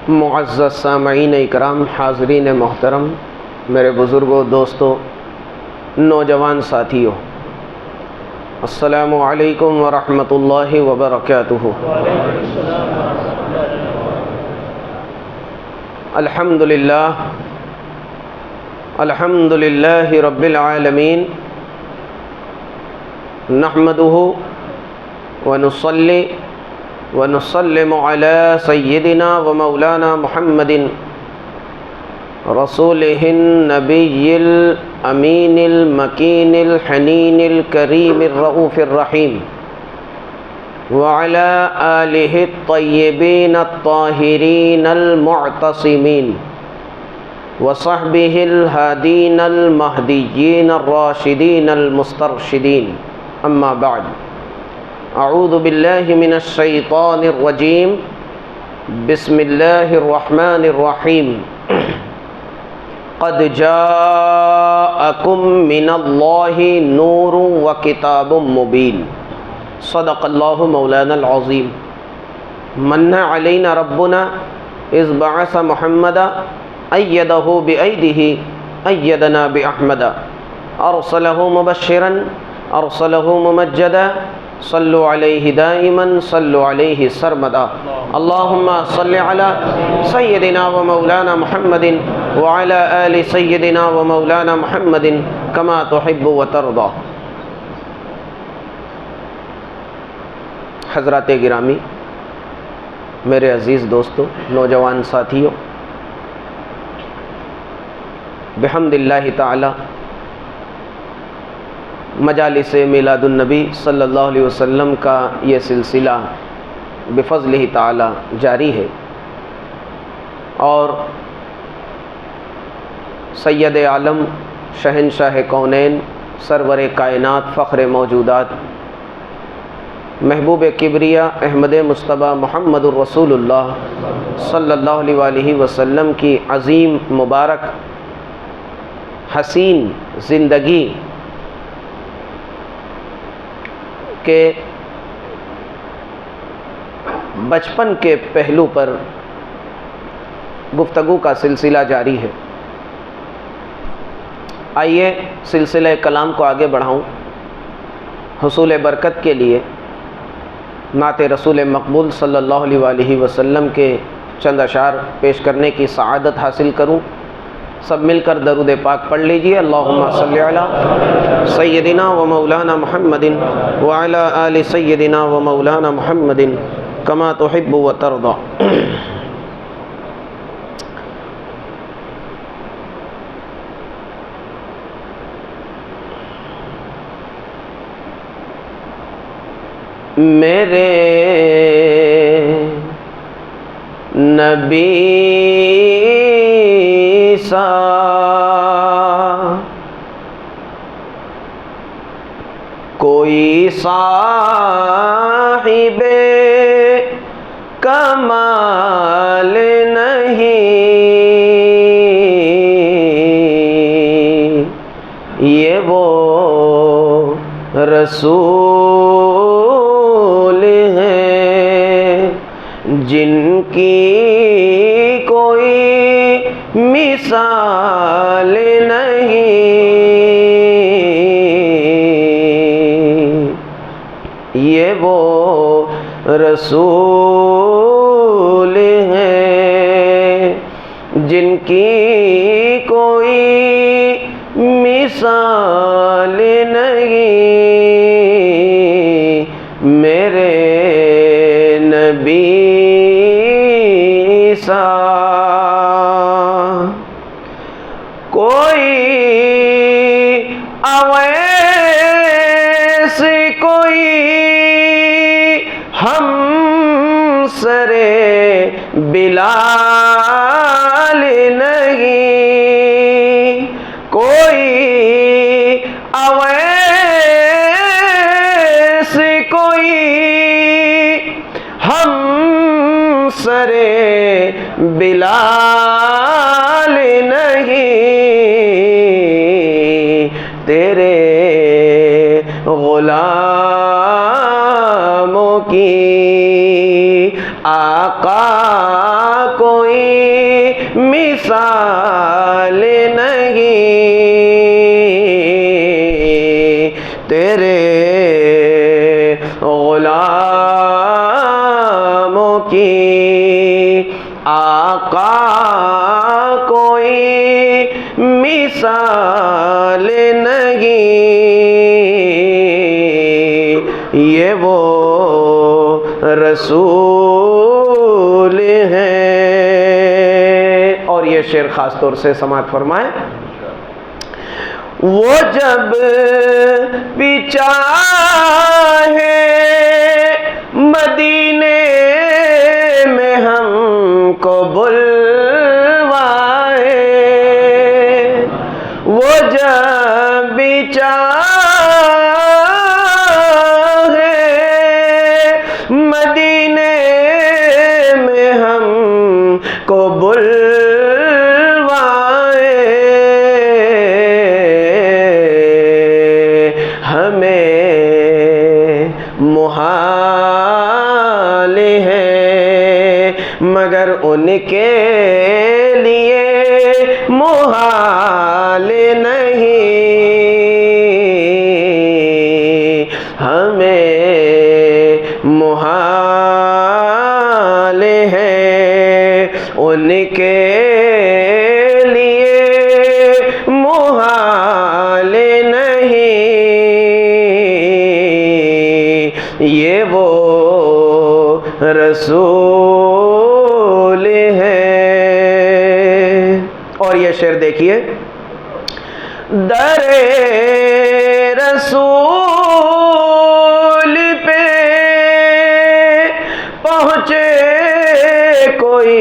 معزز سامعین اکرام، حاضرین محترم، میرے بزرگوں، دوستوں، نوجوان ساتھیوں، السلام علیکم ورحمۃ اللہ وبرکاتہ۔ الحمد للہ رب العالمین، نحمدہ ونصلی ونسلم علی سیدنا و مولانا محمد رسولہ النبی الامین المکین الحنین الکریم الرؤوف الرحیم وعلی آلہ الطیبین الطاہرین المعتصمین وصحبہ الہادین المہدیین الراشدین المسترشدین، اما بعد، اعوذ باللہ من الشیطان الرجیم، بسم اللہ الرحمن الرحیم۔ قد جاءکم من اللہ نور وکتاب مبین، صدق اللہ مولانا العظیم۔ من علینا ربنا اذ بعث محمدا ایدہ بایدہ ایدنا باحمد، ارسلہ مبشرا ارسلہ ممجدا، صلوا علیہ دائما صلوا علیہ سرمدا، اللہم صل علی سیدنا و مولانا محمد وعلی آل سیدنا و مولانا محمد کما تحب و ترضى۔ حضرات گرامی، میرے عزیز دوستو، نوجوان ساتھیوں، بحمد اللہ تعالی مجالس میلاد النبی صلی اللہ علیہ وسلم کا یہ سلسلہ بفضلہ تعالی جاری ہے، اور سید عالم، شہنشاہ کونین، سرور کائنات، فخر موجودات، محبوب کبریا احمد مصطفیٰ محمد الرسول اللہ صلی اللہ علیہ وآلہ وسلم کی عظیم مبارک حسین زندگی کے بچپن کے پہلو پر گفتگو کا سلسلہ جاری ہے۔ آئیے سلسلہ کلام کو آگے بڑھاؤں۔ حصول برکت کے لیے نعت رسول مقبول صلی اللہ علیہ وآلہ وسلم کے چند اشعار پیش کرنے کی سعادت حاصل کروں۔ سب مل کر درود پاک پڑھ لیجئے، اللہم صلی علی سیدنا و مولانا محمد وعلی آل سیدنا و مولانا محمد کما تحب و ترضى۔ میرے نبی سا کوئی صاحب کمال نہیں، یہ وہ رسول ہیں جن کی کوئی مثال نہیں، یہ وہ رسول ہیں جن کی کوئی مثال نہیں، میرے نبی سا کوئی اویس کوئی ہم سرے بلال نہیں، کوئی اویس کوئی ہم سرے بلال نہیں، تیرے غلاموں کی آقا کوئی کوئی مثال نہیں، تیرے غلاموں کی آقا کوئی مثال نہیں، یہ وہ رسول ہیں۔ اور یہ شعر خاص طور سے سماعت فرمائیں۔ وہ جب بھی چاہے مدینے میں ہم کو بلوائے، وہ جب بھی چاہے مدینے میں ہم کو بلوائے، ہمیں محال ہے مگر ان کے لیے محال نہیں، ہمیں محال ہے ان کے لیے محال نہیں، یہ وہ رسول ہے۔ اور یہ شعر دیکھیے، در رسول پہ پہنچے کوئی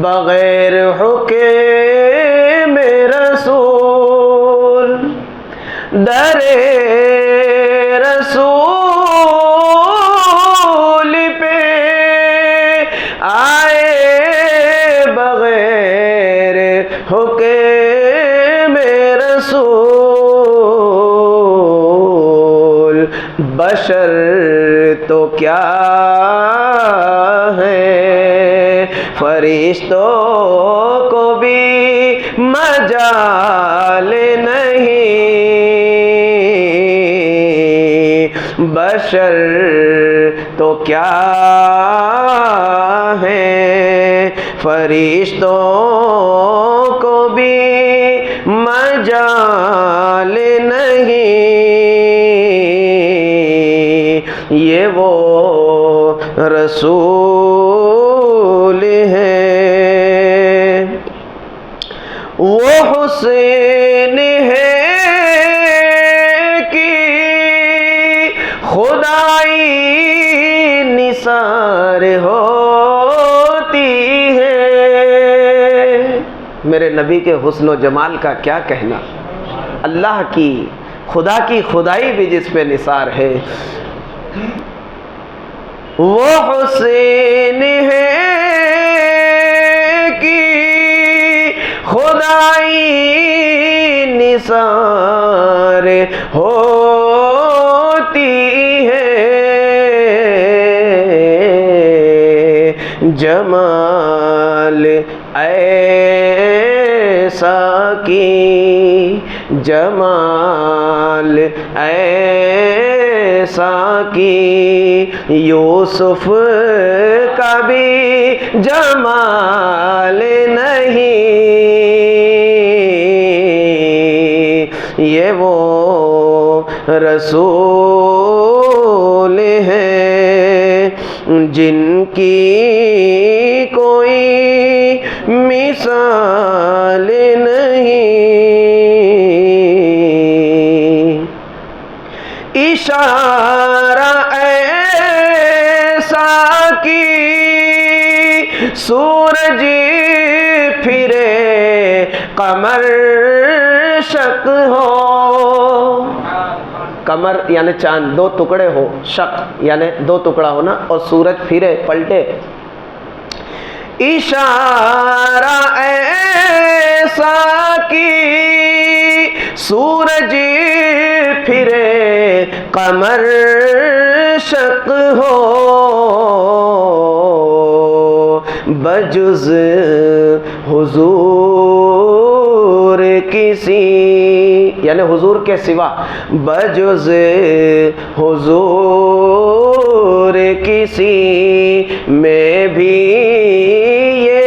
بغیر حکم رسول، در رسول پہ آئے بغیر حکم رسول، بشر تو کیا ہے فرشتوں کو بھی مجال نہیں، بشر تو کیا ہے فرشتوں کو بھی مجال نہیں، یہ وہ رسول ہیں۔ وہ حسین ہے کہ خدائی نثار ہوتی ہے، میرے نبی کے حسن و جمال کا کیا کہنا، اللہ کی خدا کی خدائی بھی جس پہ نثار ہے۔ وہ حسین ہے کہ خدائی نثار ہوتی ہے، جمال ایسا کی جمال ایسا کی یوسف کا بھی جمال نہیں، یہ وہ رسول ہیں جن کی کوئی مثال نہیں، اشارہ ایسا کی سورج پھرے قمر شق ہو، قمر یعنی چاند دو ٹکڑے ہو، شق یعنی دو ٹکڑا ہونا، اور سورج پھرے پلٹے، اشارہ ایسا کی سورج پھرے قمر شق ہو، بجز حضور کسی، یعنی حضور کے سوا بجز حضور کسی میں بھی یہ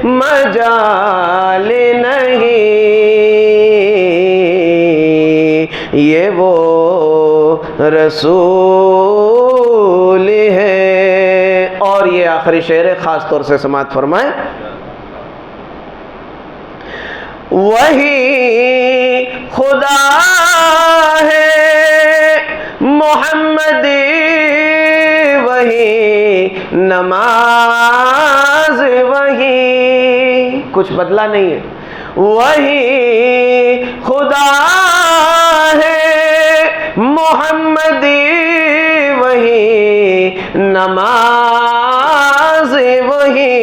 مجال نہیں، یہ وہ رسول ہے۔ اور یہ آخری شعر خاص طور سے سماعت فرمائیں۔ وہی خدا ہے محمدی، وہی نماز، وہی کچھ بدلا نہیں ہے، وہی خدا ہے محمدی، وہی نماز، وہی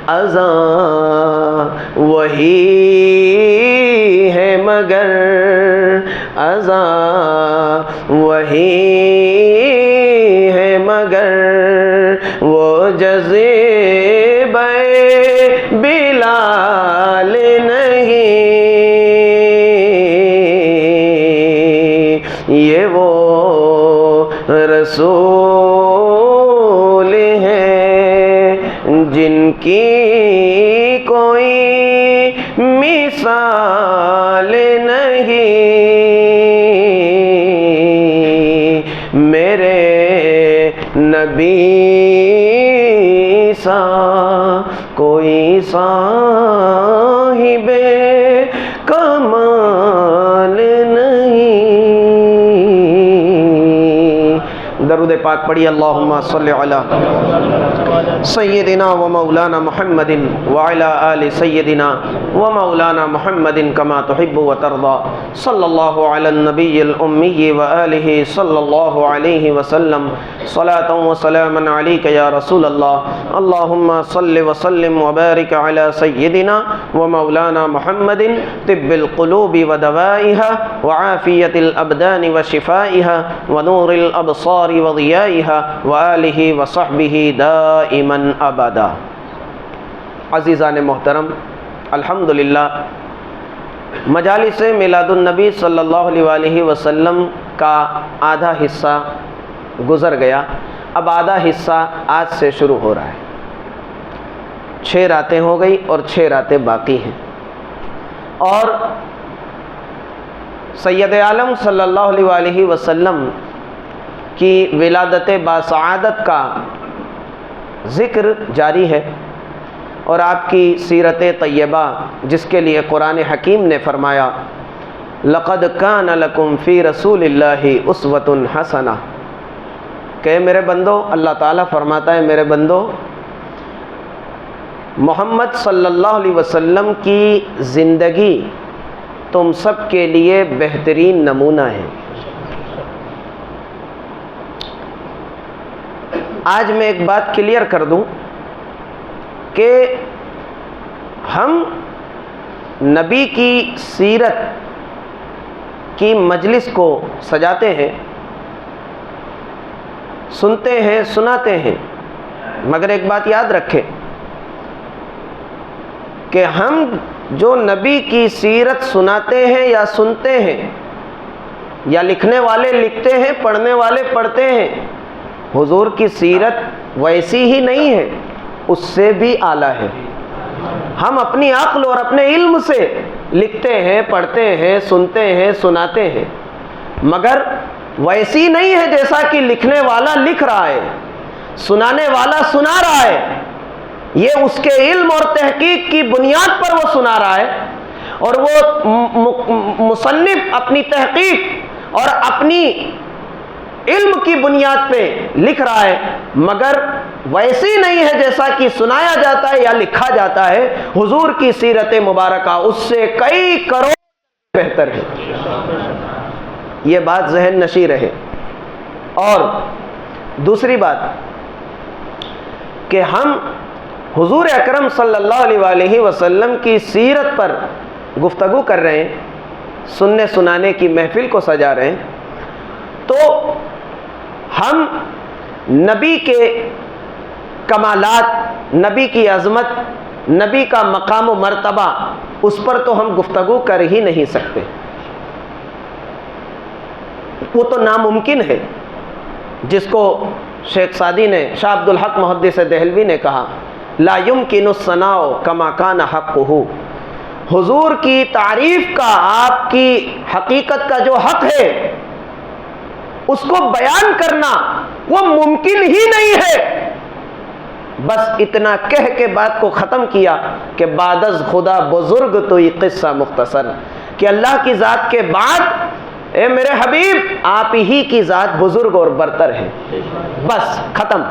اذان، وہی ہے مگر اذان، وہی ہے مگر وہ جذبہ بلال نہیں، یہ وہ رسول ہیں جن کی کوئی مثال نہیں، میرے نبی سا کوئی صاحب کمال نہیں۔ درود پاک پڑھی، اللہم صلی علی سیدنا و مولانا محمد وعلی آل سیدنا و مولانا محمد کما تحب و ترضى، صلی اللہ علی النبی الامی و آلہ صلی اللہ علیہ وسلم، صلاة و سلاما علیک یا رسول اللہ، اللہم صلی وسلم وبارک علی سیدنا و مولانا محمد طب القلوب و دوائها وعافیت الابدان و شفائها ونور الابصار و ضیائها و آلہ و صحبہ دائما ابدا۔ عزیزان محترم، الحمدللہ مجالس میلاد النبی صلی اللہ علیہ وسلم کا آدھا حصہ گزر گیا، اب آدھا حصہ آج سے شروع ہو رہا ہے۔ 6 راتیں ہو گئی اور 6 راتیں باقی ہیں، اور سید عالم صلی اللہ علیہ وسلم کی ولادت باسعادت کا ذکر جاری ہے، اور آپ کی سیرت طیبہ جس کے لیے قرآن حکیم نے فرمایا لَقَدْ كَانَ لَكُمْ فِي رَسُولِ اللَّهِ أُسْوَةٌ حَسَنَةٌ، کہ میرے بندو، اللہ تعالیٰ فرماتا ہے میرے بندو، محمد صلی اللہ علیہ وسلم کی زندگی تم سب کے لیے بہترین نمونہ ہے۔ آج میں ایک بات کلیئر کر دوں کہ ہم نبی کی سیرت کی مجلس کو سجاتے ہیں، سنتے ہیں، سناتے ہیں، مگر ایک بات یاد رکھیں کہ ہم جو نبی کی سیرت سناتے ہیں یا سنتے ہیں، یا لکھنے والے لکھتے ہیں، پڑھنے والے پڑھتے ہیں، حضور کی سیرت ویسی ہی نہیں ہے، اس سے بھی اعلیٰ ہے۔ ہم اپنی عقل اور اپنے علم سے لکھتے ہیں، پڑھتے ہیں، سنتے ہیں، سناتے ہیں، مگر ویسی نہیں ہے جیسا کہ لکھنے والا لکھ رہا ہے، سنانے والا سنا رہا ہے۔ یہ اس کے علم اور تحقیق کی بنیاد پر وہ سنا رہا ہے، اور وہ مصنف اپنی تحقیق اور اپنی علم کی بنیاد پہ لکھ رہا ہے، مگر ویسی نہیں ہے جیسا کہ سنایا جاتا ہے یا لکھا جاتا ہے۔ حضور کی سیرت مبارکہ اس سے کئی کروڑ بہتر ہے، یہ بات ذہن نشیں رہے۔ اور دوسری بات کہ ہم حضور اکرم صلی اللہ علیہ وسلم کی سیرت پر گفتگو کر رہے ہیں، سننے سنانے کی محفل کو سجا رہے ہیں، تو ہم نبی کے کمالات، نبی کی عظمت، نبی کا مقام و مرتبہ، اس پر تو ہم گفتگو کر ہی نہیں سکتے، وہ تو ناممکن ہے، جس کو شیخ سعدی نے، شاہ عبد الحق محدث دہلوی نے کہا لا يمكن الثناء كما كان حقه، حضور کی تعریف کا، آپ کی حقیقت کا جو حق ہے اس کو بیان کرنا وہ ممکن ہی نہیں ہے۔ بس اتنا کہہ کے بات کو ختم کیا کہ بعد از خدا بزرگ تو یہ قصہ مختصر، کہ اللہ کی ذات کے بعد اے میرے حبیب آپ ہی کی ذات بزرگ اور برتر ہے، بس ختم۔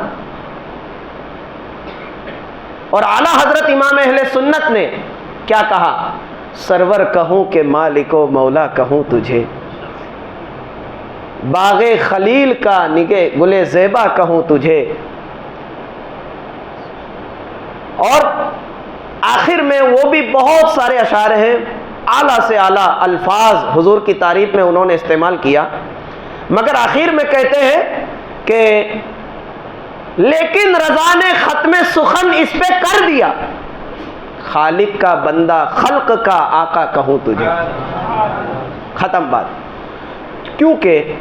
اور اعلیٰ حضرت امام اہل سنت نے کیا کہا؟ سرور کہوں کہ مالک و مولا کہوں تجھے، باغ خلیل کا نگے گلے زیبا کہوں تجھے۔ اور آخر میں وہ بھی بہت سارے اشعار ہیں، اعلیٰ سے اعلیٰ الفاظ حضور کی تعریف میں انہوں نے استعمال کیا، مگر آخر میں کہتے ہیں کہ لیکن رضا نے ختم سخن اس پہ کر دیا، خالق کا بندہ خلق کا آقا کہوں تجھے، ختم بات۔ کیونکہ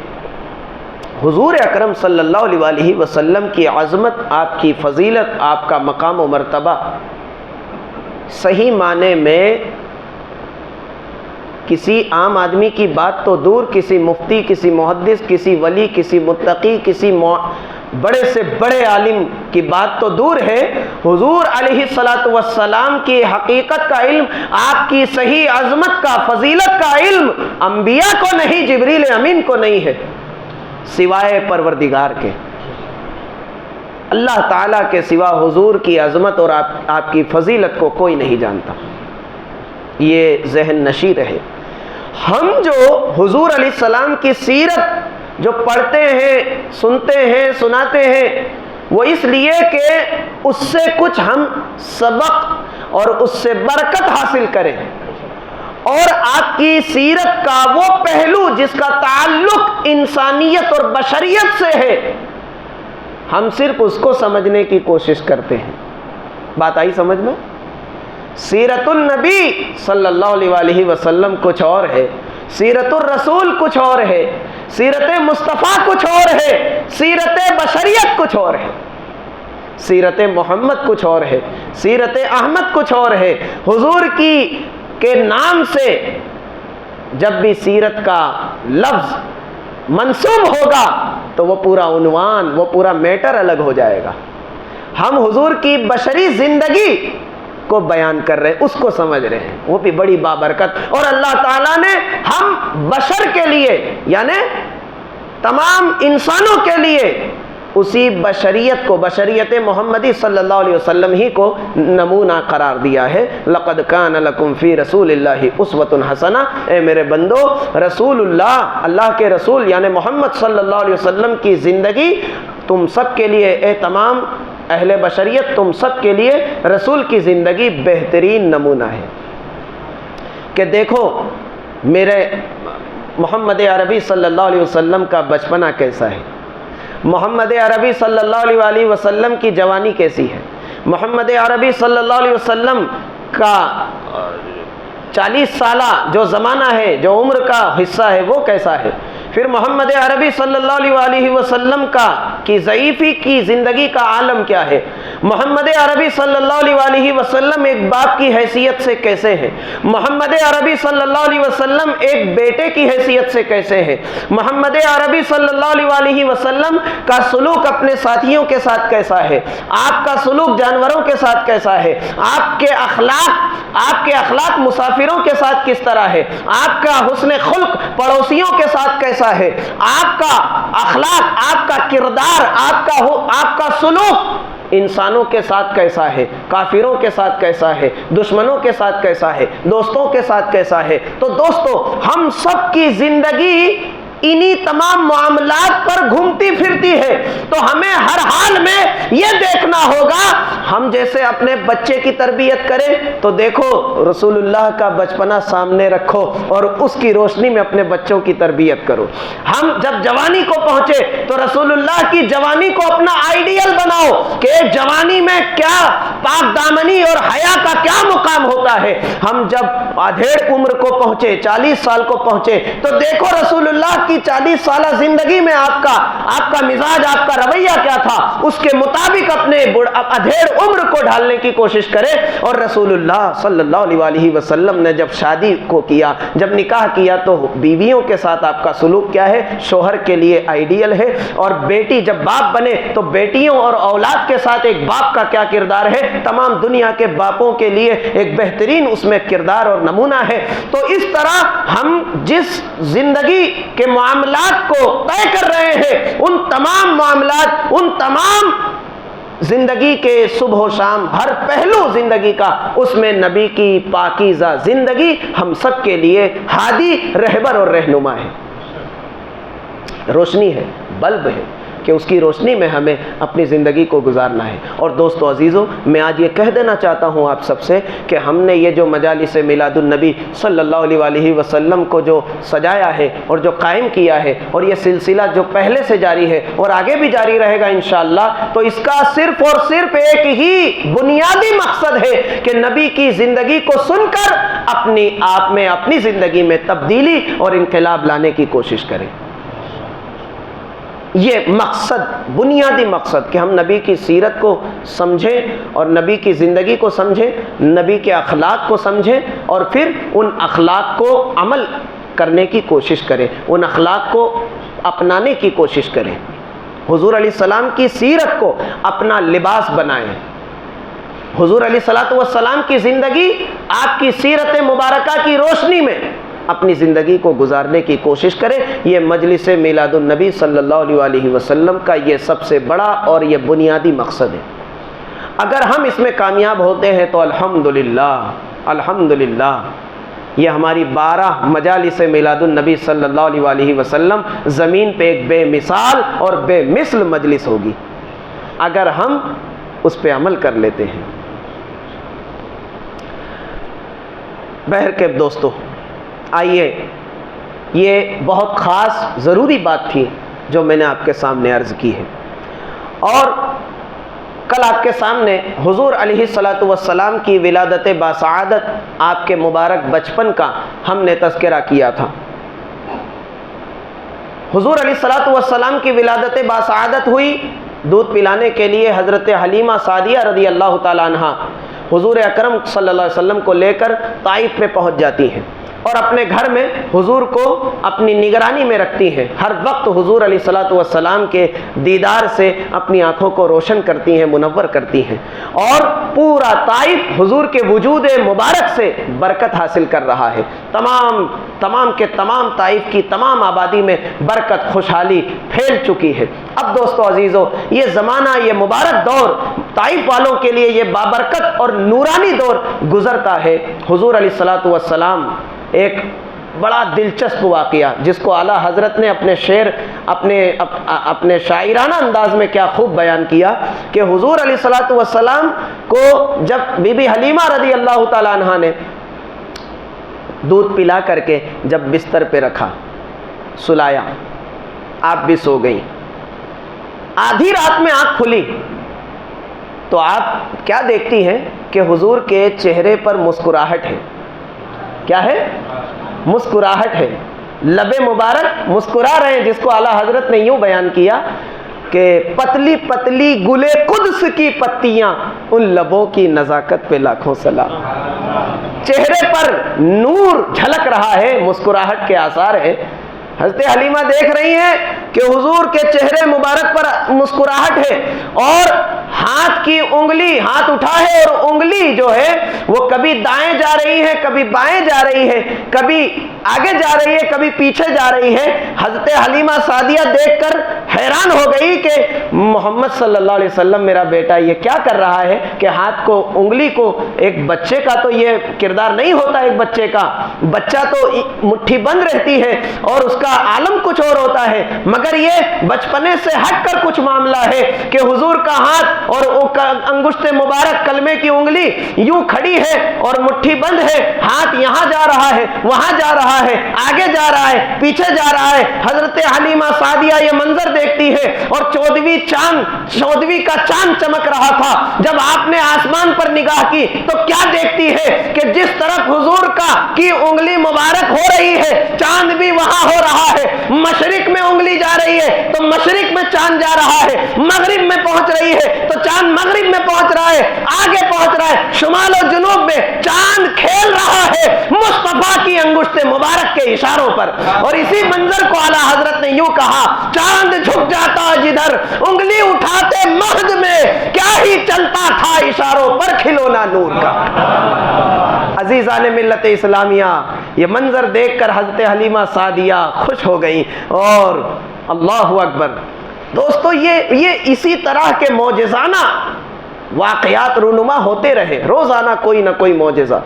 حضور اکرم صلی اللہ علیہ وسلم کی عظمت، آپ کی فضیلت، آپ کا مقام و مرتبہ صحیح معنی میں کسی عام آدمی کی بات تو دور، کسی مفتی، کسی محدث، کسی ولی، کسی متقی، کسی بڑے سے بڑے عالم کی بات تو دور ہے، حضور علیہ الصلاۃ والسلام کی حقیقت کا علم، آپ کی صحیح عظمت کا، فضیلت کا علم انبیاء کو نہیں، جبریل امین کو نہیں ہے، سوائے پروردگار کے۔ اللہ تعالیٰ کے سوا حضور کی عظمت اور آپ کی فضیلت کو کوئی نہیں جانتا، یہ ذہن نشی رہے۔ ہم جو حضور علیہ السلام کی سیرت جو پڑھتے ہیں، سنتے ہیں، سناتے ہیں، وہ اس لیے کہ اس سے کچھ ہم سبق اور اس سے برکت حاصل کریں، اور آپ کی سیرت کا وہ پہلو جس کا تعلق انسانیت اور بشریت سے ہے، ہم صرف اس کو سمجھنے کی کوشش کرتے ہیں۔ بات آئی سمجھ میں؟ سیرت النبی صلی اللہ علیہ وسلم کچھ اور ہے، سیرت الرسول کچھ اور ہے، سیرت مصطفیٰ کچھ اور ہے، سیرت بشریت کچھ اور ہے، سیرت محمد کچھ اور ہے، سیرت احمد کچھ اور ہے۔ حضور کے نام سے جب بھی سیرت کا لفظ منسوب ہوگا تو وہ پورا عنوان، وہ پورا میٹر الگ ہو جائے گا۔ ہم حضور کی بشری زندگی کو بیان کر رہے ہیں، اس کو سمجھ رہے ہیں، وہ بھی بڑی بابرکت۔ اور اللہ تعالیٰ نے ہم بشر کے لیے، یعنی تمام انسانوں کے لیے اسی بشریت کو، بشریت محمدی صلی اللہ علیہ وسلم ہی کو نمونہ قرار دیا ہے۔ لقد کان لکم فی رسول اللہ اسوۃ حسنہ، اے میرے بندو، رسول اللہ، اللہ کے رسول یعنی محمد صلی اللہ علیہ وسلم کی زندگی تم سب کے لیے، اے تمام اہل بشریت، تم سب کے لیے رسول کی زندگی بہترین نمونہ ہے۔ کہ دیکھو میرے محمد عربی صلی اللہ علیہ وسلم کا بچپنا کیسا ہے، محمد عربی صلی اللہ علیہ وسلم کی جوانی کیسی ہے، محمد عربی صلی اللہ علیہ وسلم کا 40 سالہ جو زمانہ ہے، جو عمر کا حصہ ہے، وہ کیسا ہے۔ پھر محمد عربی صلی اللہ علیہ وسلم کی ضعیفی کی زندگی کا عالم کیا ہے، محمد عربی صلی اللہ علیہ وسلم ایک باپ کی حیثیت سے کیسے ہیں، محمد عربی صلی اللہ علیہ وسلم ایک بیٹے کی حیثیت سے کیسے ہیں، محمد عربی صلی اللہ علیہ وسلم کا سلوک اپنے ساتھیوں کے ساتھ کیسا ہے، آپ کا سلوک جانوروں کے ساتھ کیسا ہے، آپ کے اخلاق مسافروں کے ساتھ کس طرح ہے، آپ کا حسن خلق پڑوسیوں کے ساتھ کیسا ہے، آپ کا اخلاق، آپ کا کردار، آپ کا سلوک انسانوں کے ساتھ کیسا ہے، کافروں کے ساتھ کیسا ہے، دشمنوں کے ساتھ کیسا ہے، دوستوں کے ساتھ کیسا ہے۔ تو دوستو، ہم سب کی زندگی انہی تمام معاملات پر گھومتی پھرتی ہے۔ تو ہمیں ہر حال میں یہ دیکھنا ہوگا، ہم جیسے اپنے بچے کی تربیت کریں تو دیکھو رسول اللہ کا بچپنا سامنے رکھو اور اس کی روشنی میں اپنے بچوں کی تربیت کرو۔ ہم جب جوانی کو پہنچے تو رسول اللہ کی جوانی کو اپنا آئیڈیل بناؤ کہ جوانی میں کیا پاک دامنی اور حیا کا کیا مقام ہوتا ہے۔ ہم جب آدھیڑ عمر کو پہنچے، 40 سال کو پہنچے تو دیکھو رسول اللہ کی 40 سالہ زندگی میں آپ کا مزاج، آپ کا رویہ کیا تھا، اس کے مطابق اپنے ادھیڑ عمر کو ڈھالنے کی کوشش کرے۔ اور رسول اللہ صلی اللہ علیہ وسلم نے جب شادی کو کیا، جب نکاح کیا تو بیویوں کے ساتھ آپ کا سلوک کیا ہے، شوہر کے لیے آئیڈیل ہے۔ اور بیٹی جب باپ بنے تو بیٹیوں اور اولاد کے ساتھ ایک باپ کا کیا کردار ہے، تمام دنیا کے باپوں کے لیے ایک بہترین اس میں کردار اور نمونہ ہے۔ تو اس طرح ہم جس زندگی کے معاملات کو طے کر رہے ہیں، ان تمام معاملات، ان تمام زندگی کے صبح و شام، ہر پہلو زندگی کا، اس میں نبی کی پاکیزہ زندگی ہم سب کے لیے ہادی، رہبر اور رہنما ہے، روشنی ہے، بلب ہے کہ اس کی روشنی میں ہمیں اپنی زندگی کو گزارنا ہے۔ اور دوستو عزیزو، میں آج یہ کہہ دینا چاہتا ہوں آپ سب سے کہ ہم نے یہ جو مجالس میلاد النبی صلی اللہ علیہ وسلم کو جو سجایا ہے اور جو قائم کیا ہے، اور یہ سلسلہ جو پہلے سے جاری ہے اور آگے بھی جاری رہے گا انشاءاللہ، تو اس کا صرف اور صرف ایک ہی بنیادی مقصد ہے کہ نبی کی زندگی کو سن کر اپنی آپ میں، اپنی زندگی میں تبدیلی اور انقلاب لانے کی کوشش کریں۔ یہ مقصد، بنیادی مقصد کہ ہم نبی کی سیرت کو سمجھیں اور نبی کی زندگی کو سمجھیں، نبی کے اخلاق کو سمجھیں اور پھر ان اخلاق کو عمل کرنے کی کوشش کریں، ان اخلاق کو اپنانے کی کوشش کریں، حضور علیہ السلام کی سیرت کو اپنا لباس بنائیں۔ حضور علیہ السلام کی زندگی آپ کی سیرت مبارکہ کی روشنی میں اپنی زندگی کو گزارنے کی کوشش کریں۔ یہ مجلس میلاد النبی صلی اللہ علیہ وسلم کا یہ سب سے بڑا اور یہ بنیادی مقصد ہے۔ اگر ہم اس میں کامیاب ہوتے ہیں تو الحمدللہ، الحمدللہ، یہ ہماری 12 مجالس میلاد النبی صلی اللہ علیہ وسلم زمین پہ ایک بے مثال اور بے مثل مجلس ہوگی اگر ہم اس پہ عمل کر لیتے ہیں۔ بہرکیف دوستو، آئیے، یہ بہت خاص ضروری بات تھی جو میں نے آپ کے سامنے عرض کی ہے، اور کل آپ کے سامنے حضور علیہ السلام کی ولادت باسعادت، آپ کے مبارک بچپن کا ہم نے تذکرہ کیا تھا۔ حضور علیہ السلام کی ولادت باسعادت ہوئی، دودھ پلانے کے لیے حضرت حلیمہ سعدیہ رضی اللہ تعالیٰ عنہ حضور اکرم صلی اللہ علیہ وسلم کو لے کر طائف میں پہنچ جاتی ہیں اور اپنے گھر میں حضور کو اپنی نگرانی میں رکھتی ہیں، ہر وقت حضور علیہ السلام کے دیدار سے اپنی آنکھوں کو روشن کرتی ہیں، منور کرتی ہیں، اور پورا طائف حضور کے وجود مبارک سے برکت حاصل کر رہا ہے۔ تمام کے تمام طائف کی تمام آبادی میں برکت، خوشحالی پھیل چکی ہے۔ اب دوستو عزیزو، یہ زمانہ، یہ مبارک دور طائف والوں کے لیے یہ بابرکت اور نورانی دور گزرتا ہے۔ حضور علیہ السلام، ایک بڑا دلچسپ واقعہ جس کو اعلیٰ حضرت نے اپنے شعر، اپنے شاعرانہ انداز میں کیا خوب بیان کیا کہ حضور علیہ السلام کو جب بی بی حلیمہ رضی اللہ تعالیٰ عنہ نے دودھ پلا کر کے جب بستر پہ رکھا، سلایا، آپ بھی سو گئیں، آدھی رات میں آنکھ کھلی تو آپ کیا دیکھتی ہیں کہ حضور کے چہرے پر مسکراہٹ ہے۔ کیا ہے؟ مسکراہٹ ہے، لب مبارک مسکرا رہے ہیں، جس کو اعلیٰ حضرت نے یوں بیان کیا کہ پتلی پتلی گلے قدس کی پتیاں، ان لبوں کی نزاکت پہ لاکھوں سلام۔ چہرے پر نور جھلک رہا ہے، مسکراہٹ کے آثار ہیں۔ حضرت حلیمہ دیکھ رہی ہیں کہ حضور کے چہرے مبارک پر مسکراہٹ ہے، اور ہاتھ کی انگلی، ہاتھ اٹھا ہے اور انگلی جو ہے وہ کبھی دائیں جا رہی ہے، کبھی بائیں جا رہی ہے، کبھی آگے جا رہی ہے، کبھی پیچھے جا رہی ہے۔ حضرت حلیمہ سعدیہ دیکھ کر حیران ہو گئی کہ محمد صلی اللہ علیہ وسلم میرا بیٹا یہ کیا کر رہا ہے کہ ہاتھ کو انگلی کو، ایک بچے کا تو یہ کردار نہیں ہوتا، ایک بچے کا بچہ تو مٹھی بند رہتی ہے اور اس کا عالم کچھ اور ہوتا ہے، مگر یہ بچپنے سے ہٹ کر کچھ معاملہ ہے کہ حضور کا ہاتھ اور انگشت مبارک کلمے کی انگلی یوں کھڑی ہے اور مٹھی بند ہے، ہاتھ یہاں جا رہا ہے، وہاں جا رہا ہے، آگے جا رہا ہے، پیچھے جا رہا ہے۔ حضرت حلیمہ سعدیہ یہ منظر دیکھتی ہے اور 14ویں کا چاند چمک رہا تھا۔ جب آپ نے آسمان پر نگاہ کی تو کیا دیکھتی ہے کہ جس طرف حضور کی انگلی مبارک ہو رہی ہے چاند بھی وہاں ہو رہا ہے، مشرق میں انگلی جا رہی ہے تو مشرق میں چاند جا رہا ہے، مغرب میں پہنچ رہی ہے تو چاند مغرب میں پہنچ رہا ہے، آگے پہنچ رہا ہے، شمال و جنوب میں چاند کھیل رہا ہے مصطفیٰ کی انگشت مبارک کے اشاروں پر۔ اور اسی منظر کو اعلیٰ حضرت نے یوں کہا، چاند جھک جاتا جدھر انگلی اٹھاتے مہد میں، کیا ہی چلتا تھا اشاروں پر کھلونا نور کا۔ عزیزان ملت اسلامیہ، یہ منظر دیکھ کر حضرت حلیمہ سعدیہ خوش ہو گئیں اور اللہ اکبر۔ دوستو یہ اسی طرح کے معجزانہ واقعات رونما ہوتے رہے، روزانہ کوئی نہ کوئی معجزہ،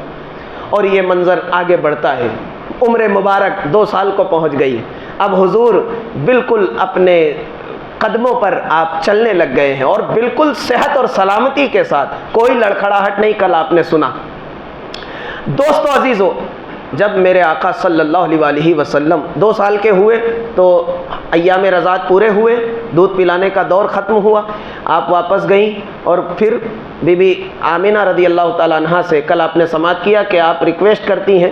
اور یہ منظر آگے بڑھتا ہے۔ عمر مبارک 2 سال کو پہنچ گئی، اب حضور بالکل اپنے قدموں پر آپ چلنے لگ گئے ہیں اور بالکل صحت اور سلامتی کے ساتھ، کوئی لڑکھڑاہٹ نہیں۔ کل آپ نے سنا دوستو عزیزو، جب میرے آقا صلی اللہ علیہ وآلہ وسلم 2 سال کے ہوئے تو ایام رضاعت پورے ہوئے، دودھ پلانے کا دور ختم ہوا، آپ واپس گئیں اور پھر بی بی آمینہ رضی اللہ تعالیٰ عنہا سے کل آپ نے سماعت کیا کہ آپ ریکویسٹ کرتی ہیں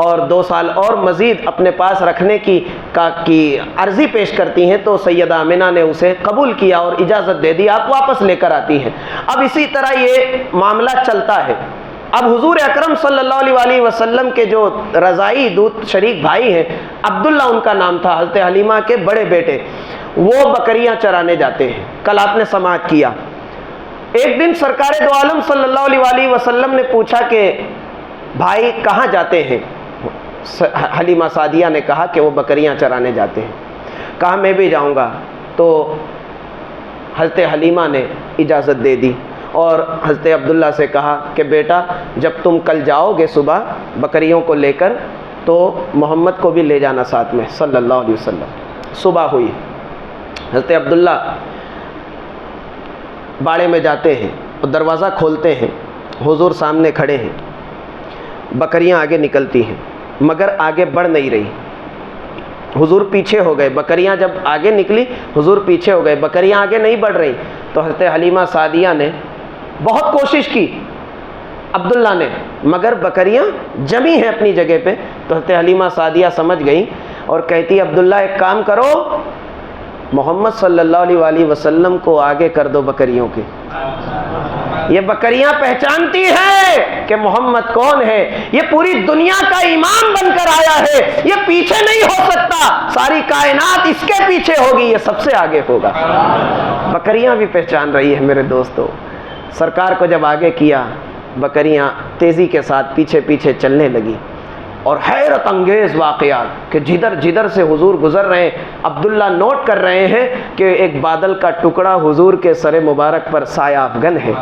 اور 2 سال اور مزید اپنے پاس رکھنے کی عرضی پیش کرتی ہیں، تو سیدہ آمینہ نے اسے قبول کیا اور اجازت دے دی، آپ واپس لے کر آتی ہیں۔ اب اسی طرح یہ معاملہ چلتا ہے۔ اب حضور اکرم صلی اللہ علیہ وآلہ وسلم کے جو رضائی دودھ شریک بھائی ہیں، عبداللہ ان کا نام تھا، حضرت حلیمہ کے بڑے بیٹے، وہ بکریاں چرانے جاتے ہیں، کل آپ نے سماعت کیا۔ ایک دن سرکار دو عالم صلی اللہ علیہ وآلہ وسلم نے پوچھا کہ بھائی کہاں جاتے ہیں؟ حلیمہ سعدیہ نے کہا کہ وہ بکریاں چرانے جاتے ہیں۔ کہا میں بھی جاؤں گا، تو حضرت حلیمہ نے اجازت دے دی اور حضرت عبداللہ سے کہا کہ بیٹا جب تم کل جاؤ گے صبح بکریوں کو لے کر تو محمد کو بھی لے جانا ساتھ میں صلی اللہ علیہ وسلم۔ صبح ہوئی، حضرت عبداللہ باڑے میں جاتے ہیں اور دروازہ کھولتے ہیں، حضور سامنے کھڑے ہیں، بکریاں آگے نکلتی ہیں مگر آگے بڑھ نہیں رہی، حضور پیچھے ہو گئے۔ بکریاں جب آگے نکلی حضور پیچھے ہو گئے، بکریاں آگے نہیں بڑھ رہی، تو حضرت حلیمہ سعدیہ نے بہت کوشش کی عبداللہ نے، مگر بکریاں جمی ہیں اپنی جگہ پہ۔ تو حضرت حلیمہ سعدیہ سمجھ گئیں اور کہتی عبداللہ ایک کام کرو، محمد صلی اللہ علیہ وآلہ وسلم کو آگے کر دو بکریوں کے۔ یہ بکریاں پہچانتی ہے کہ محمد کون ہے، یہ پوری دنیا کا امام بن کر آیا ہے، یہ پیچھے نہیں ہو سکتا، ساری کائنات اس کے پیچھے ہوگی، یہ سب سے آگے ہوگا۔ بکریاں بھی پہچان رہی ہے میرے دوستو۔ سرکار کو جب آگے کیا، بکریاں تیزی کے ساتھ پیچھے پیچھے چلنے لگی، اور حیرت انگیز واقعات کہ جدھر جدھر سے حضور گزر رہے ہیں، عبداللہ نوٹ کر رہے ہیں کہ ایک بادل کا ٹکڑا حضور کے سر مبارک پر سایہ افغن ہے۔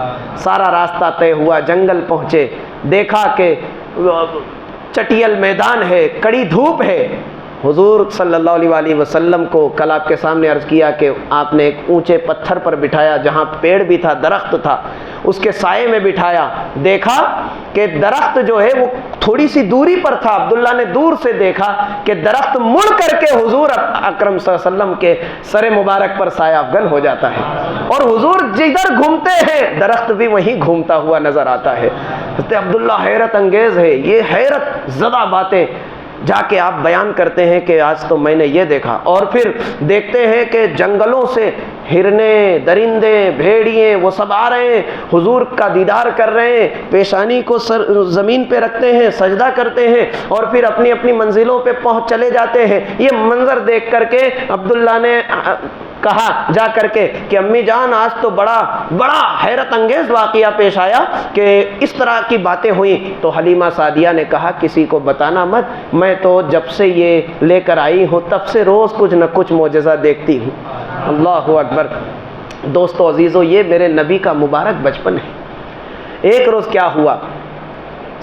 سارا راستہ طے ہوا، جنگل پہنچے، دیکھا کہ چٹیل میدان ہے، کڑی دھوپ ہے۔ حضور صلی اللہ علیہ وآلہ وسلم کو کل آپ کے سامنے عرض کیا کہ آپ نے ایک اونچے پتھر پر بٹھایا، جہاں پیڑ بھی تھا، درخت تھا، اس کے سائے میں بٹھایا۔ دیکھا کہ درخت جو ہے وہ تھوڑی سی دوری پر تھا، عبداللہ نے دور سے دیکھا کہ درخت مڑ کر کے حضور اکرم صلی اللہ علیہ وسلم کے سر مبارک پر سایہ افغن ہو جاتا ہے، اور حضور جدھر گھومتے ہیں درخت بھی وہیں گھومتا ہوا نظر آتا ہے۔ حضرت عبداللہ حیرت انگیز ہے، یہ حیرت زدہ باتیں جا کے آپ بیان کرتے ہیں کہ آج تو میں نے یہ دیکھا۔ اور پھر دیکھتے ہیں کہ جنگلوں سے ہرنے، درندے، بھیڑیے وہ سب آ رہے ہیں، حضور کا دیدار کر رہے ہیں، پیشانی کو زمین پہ رکھتے ہیں، سجدہ کرتے ہیں، اور پھر اپنی اپنی منزلوں پہ پہنچ چلے جاتے ہیں۔ یہ منظر دیکھ کر کے عبداللہ نے کہا جا کر کے کہ امی جان آج تو بڑا حیرت انگیز واقعہ پیش آیا کہ اس طرح کی باتیں ہوئیں۔ تو حلیمہ سعدیہ نے کہا کسی کو بتانا مت، میں تو جب سے یہ لے کر آئی ہوں تب سے روز کچھ نہ کچھ معجزہ دیکھتی ہوں۔ اللہ اکبر۔ دوستو عزیزو، یہ میرے نبی کا مبارک بچپن ہے۔ ایک روز کیا ہوا،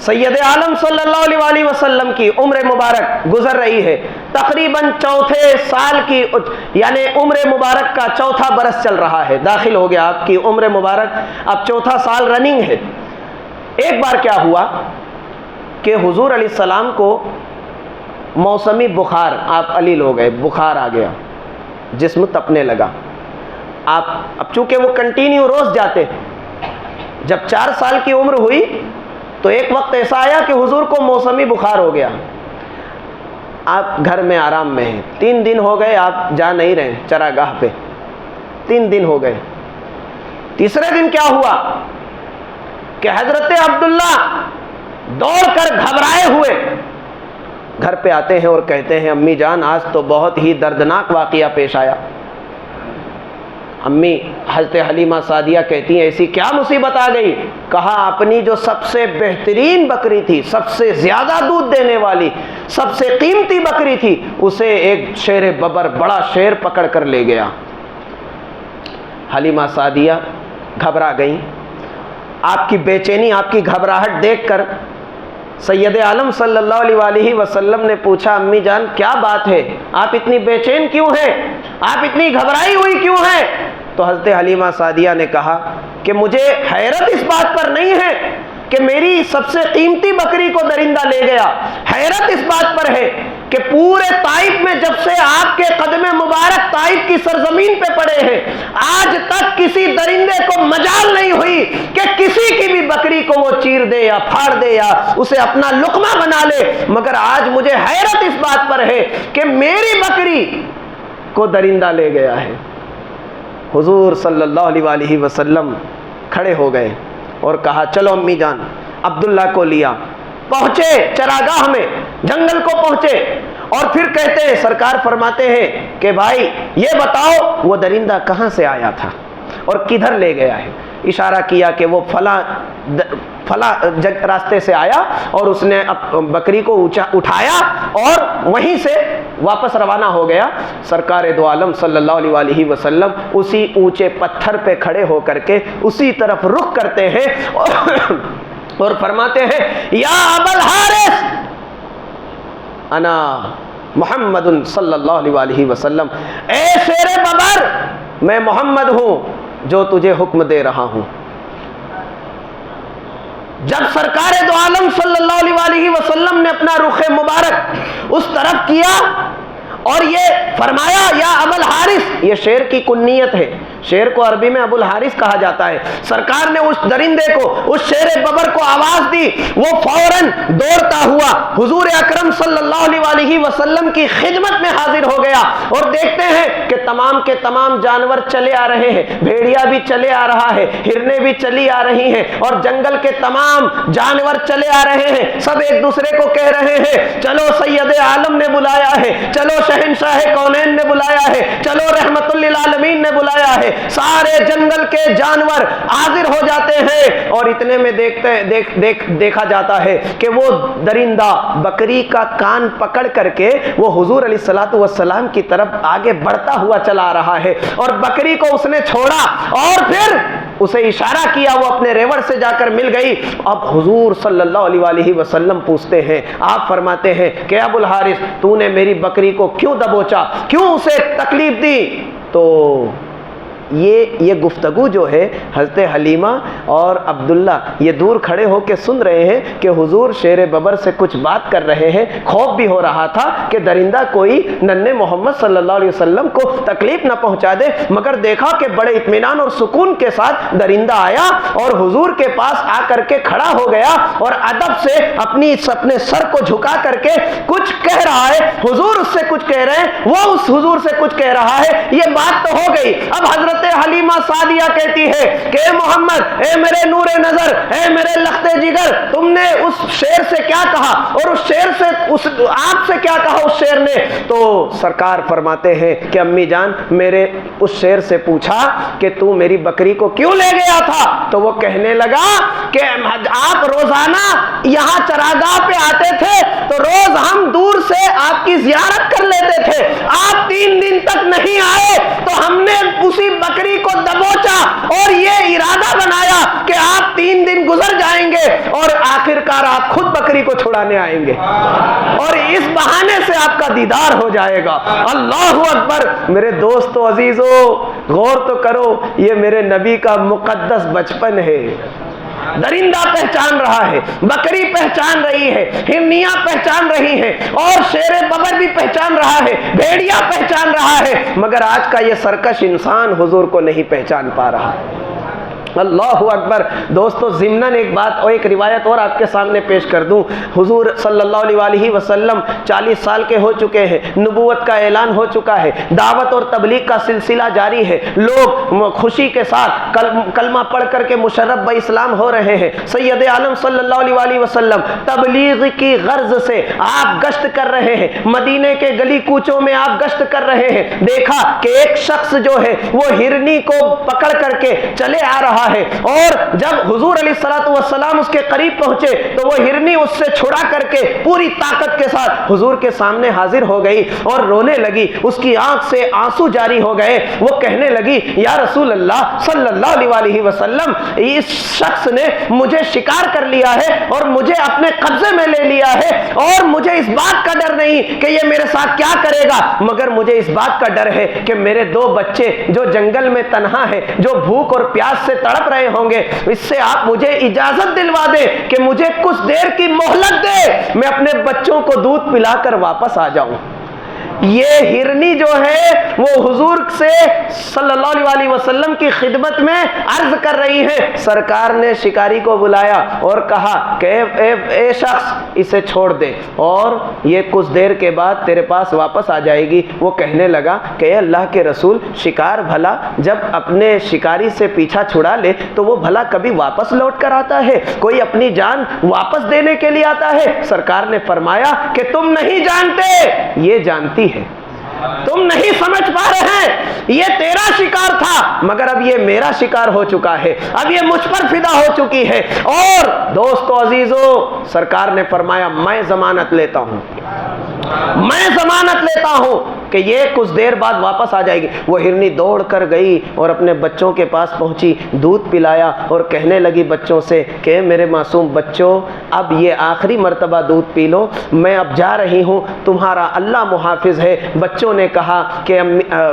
سید عالم صلی اللہ علیہ وسلم کی عمر مبارک گزر رہی ہے، تقریباً چوتھے سال کی، یعنی عمر مبارک کا چوتھا برس چل رہا ہے، داخل ہو گیا آپ کی عمر مبارک، اب چوتھا سال رننگ ہے۔ ایک بار کیا ہوا کہ حضور علیہ السلام کو موسمی بخار، آپ علیل ہو گئے، بخار آ گیا، جسم تپنے لگا۔ اب چونکہ وہ کنٹینیو روز جاتے، جب 4 سال کی عمر ہوئی تو ایک وقت ایسا آیا کہ حضور کو موسمی بخار ہو گیا۔ آپ گھر میں آرام میں ہیں، 3 دن ہو گئے آپ جا نہیں رہے چراگاہ پہ، 3 دن ہو گئے۔ تیسرے دن کیا ہوا کہ حضرت عبداللہ دوڑ کر گھبرائے ہوئے گھر پہ آتے ہیں اور کہتے ہیں امی جان آج تو بہت ہی دردناک واقعہ پیش آیا۔ امی حضرت حلیمہ سعدیہ کہتی ہیں ایسی کیا مصیبت آ گئی؟ کہا اپنی جو سب سے بہترین بکری تھی، سب سے زیادہ دودھ دینے والی، سب سے قیمتی بکری تھی، اسے ایک شیر ببر، بڑا شیر پکڑ کر لے گیا۔ حلیمہ سعدیہ گھبرا گئیں۔ آپ کی بے چینی، آپ کی گھبراہٹ دیکھ کر سید عالم صلی اللہ علیہ وسلم نے پوچھا امی جان کیا بات ہے، آپ اتنی بے چین کیوں ہیں، آپ اتنی گھبرائی ہوئی کیوں ہیں؟ تو حضرت حلیمہ سعدیہ نے کہا کہ مجھے حیرت اس بات پر نہیں ہے کہ میری سب سے قیمتی بکری کو درندہ لے گیا، حیرت اس بات پر ہے کہ پورے طائف میں جب سے آپ کے قدم مبارک طائف کی سرزمین پہ پڑے ہیں، آج تک کسی درندے کو مجال نہیں ہوئی کہ کسی کی بھی بکری کو وہ چیر دے یا پھاڑ دے یا اسے اپنا لقمہ بنا لے، مگر آج مجھے حیرت اس بات پر ہے کہ میری بکری کو درندہ لے گیا ہے۔ حضور صلی اللہ علیہ وسلم کھڑے ہو گئے اور کہا چلو امی جان، عبداللہ کو لیا، پہنچے چراگاہ میں، جنگل کو پہنچے، اور پھر کہتے ہیں سرکار فرماتے ہیں کہ بھائی یہ بتاؤ وہ درندہ کہاں سے آیا تھا اور کدھر لے گیا ہے؟ اشارہ کیا کہ وہ فلاں راستے سے آیا اور اس نے بکری کو اٹھایا اور وہیں سے واپس روانہ ہو گیا۔ سرکار دو عالم صلی اللہ علیہ وسلم اسی اونچے پتھر پہ کھڑے ہو کر کے اسی طرف رخ کرتے ہیں اور فرماتے ہیں یا ابا الحارث انا محمد صلی اللہ علیہ وسلم، اے شیر ببر میں محمد ہوں جو تجھے حکم دے رہا ہوں۔ جب سرکار دو عالم صلی اللہ علیہ وسلم نے اپنا رخ مبارک اس طرف کیا اور یہ فرمایا یا ابو الحارث، یہ شیر کی کنیت ہے، شیر کو عربی میں ابو الحارث کہا جاتا ہے۔ سرکار نے اس درندے کو، اس شیر ببر کو آواز دی، وہ فوراً دوڑتا ہوا حضور اکرم صلی اللہ علیہ وسلم کی خدمت میں حاضر ہو گیا اور دیکھتے ہیں کہ تمام کے تمام جانور چلے آ رہے ہیں، بھیڑیا بھی چلے آ رہا ہے، ہرنیں بھی چلی آ رہی ہیں اور جنگل کے تمام جانور چلے آ رہے ہیں، سب ایک دوسرے کو کہہ رہے ہیں چلو سید عالم نے بلایا ہے، چلو شہنشاہ کونین نے بلایا ہے، چلو رحمت للعالمین نے بلایا ہے۔ سارے جنگل کے جانور حاضر ہو جاتے ہیں اور اتنے میں دیکھا جاتا ہے کہ وہ درندہ بکری کا کان پکڑ کر کے وہ حضور علیہ الصلوۃ والسلام کی طرف آگے بڑھتا ہوا چلا رہا ہے اور بکری کو اس نے چھوڑا اور پھر اسے اشارہ کیا، وہ اپنے ریوڑ سے جا کر مل گئی۔ اب حضور صلی اللہ علیہ وسلم پوچھتے ہیں، آپ فرماتے ہیں کہ ابو الحارث تو نے میری بکری کو کیوں دبوچا، کیوں اسے تکلیف دی؟ تو یہ گفتگو جو ہے حضرت حلیمہ اور عبداللہ یہ دور کھڑے ہو کے سن رہے ہیں کہ حضور شیر ببر سے کچھ بات کر رہے ہیں۔ خوف بھی ہو رہا تھا کہ درندہ کوئی ننھے محمد صلی اللہ علیہ وسلم کو تکلیف نہ پہنچا دے، مگر دیکھا کہ بڑے اطمینان اور سکون کے ساتھ درندہ آیا اور حضور کے پاس آ کر کے کھڑا ہو گیا اور ادب سے اپنے سر کو جھکا کر کے کچھ کہہ رہا ہے، حضور اس سے کچھ کہہ رہے ہیں، وہ اس حضور سے کچھ کہہ رہا ہے۔ یہ بات تو ہو گئی۔ اب حضرت حلیمہ سعدیہ کہتی ہے کہ اے محمد، اے میرے نور نظر، اے میرے لخت جگر، تم نے اس شیر سے کیا کہا اور اس شیر سے آپ سے کیا کہا اس شیر نے؟ تو سرکار فرماتے ہیں کہ امی جان میرے اس شیر سے پوچھا کہ تو میری بکری کو کیوں لے گیا تھا؟ تو وہ کہنے لگا کہ آپ روزانہ یہاں چراگاہ پہ آتے تھے تو روز ہم دور سے آپ کی زیارت کر لیتے تھے، آپ 3 دن تک نہیں آئے تو ہم نے اسی بکری کو دبوچا اور یہ ارادہ بنایا کہ آپ 3 دن گزر جائیں گے اور آخرکار آپ خود بکری کو چھڑانے آئیں گے اور اس بہانے سے آپ کا دیدار ہو جائے گا۔ اللہ اکبر۔ میرے دوستو عزیزو، غور تو کرو، یہ میرے نبی کا مقدس بچپن ہے۔ درندہ پہچان رہا ہے، بکری پہچان رہی ہے، ہرنیاں پہچان رہی ہیں اور شیر ببر بھی پہچان رہا ہے، بھیڑیا پہچان رہا ہے، مگر آج کا یہ سرکش انسان حضور کو نہیں پہچان پا رہا۔ اللہ اکبر۔ دوستو ضمناً ایک بات اور ایک روایت اور آپ کے سامنے پیش کر دوں۔ حضور صلی اللہ علیہ وسلم 40 سال کے ہو چکے ہیں، نبوت کا اعلان ہو چکا ہے، دعوت اور تبلیغ کا سلسلہ جاری ہے، لوگ خوشی کے ساتھ کلمہ پڑھ کر کے مشرف بہ اسلام ہو رہے ہیں۔ سید عالم صلی اللہ علیہ وسلم تبلیغ کی غرض سے آپ گشت کر رہے ہیں، مدینے کے گلی کوچوں میں آپ گشت کر رہے ہیں۔ دیکھا کہ ایک شخص جو ہے وہ ہرنی کو پکڑ کر کے چلے آ رہا ہے اور جب حضور علیہ السلام اس کے قریب پہنچے تو وہ ہرنی اس سے چھڑا کر کے پوری طاقت کے ساتھ حضور کے سامنے حاضر ہو گئی اور رونے لگی، اس کی آنکھ سے آنسو جاری ہو گئے۔ وہ کہنے لگی یا رسول اللہ صلی اللہ علیہ وسلم، اس شخص نے مجھے شکار کر لیا ہے اور مجھے اپنے قبضے میں لے لیا ہے اور مجھے اس بات کا ڈر نہیں کہ یہ میرے ساتھ کیا کرے گا، مگر مجھے اس بات کا ڈر ہے کہ میرے 2 بچے جو جنگل میں تنہا ہیں، جو بھوک اور پیاس سے تڑپ رہے ہوں گے، اس سے آپ مجھے اجازت دلوا دیں کہ مجھے کچھ دیر کی مہلت دے، میں اپنے بچوں کو دودھ پلا کر واپس آ جاؤں۔ یہ ہرنی جو ہے وہ حضور سے صلی اللہ علیہ وسلم کی خدمت میں عرض کر رہی ہے۔ سرکار نے شکاری کو بلایا اور کہا کہ اے شخص اسے چھوڑ دے اور یہ کچھ دیر کے بعد تیرے پاس واپس آ جائے گی۔ وہ کہنے لگا کہ اے اللہ کے رسول، شکار بھلا جب اپنے شکاری سے پیچھا چھڑا لے تو وہ بھلا کبھی واپس لوٹ کر آتا ہے؟ کوئی اپنی جان واپس دینے کے لیے آتا ہے؟ سرکار نے فرمایا کہ تم نہیں جانتے، یہ جانتی ہے، تم نہیں سمجھ پا رہے ہیں، یہ تیرا شکار تھا مگر اب یہ میرا شکار ہو چکا ہے، اب یہ مجھ پر فدا ہو چکی ہے۔ اور دوستو عزیزو، سرکار نے فرمایا میں ضمانت لیتا ہوں، میں ضمانت لیتا ہوں کہ یہ کچھ دیر بعد واپس آ جائے گی۔ وہ ہرنی دوڑ کر گئی اور اپنے بچوں کے پاس پہنچی، دودھ پلایا اور کہنے لگی بچوں سے کہ میرے معصوم بچوں، اب یہ آخری مرتبہ دودھ پی لو، میں اب جا رہی ہوں، تمہارا اللہ محافظ ہے۔ بچوں نے کہا کہ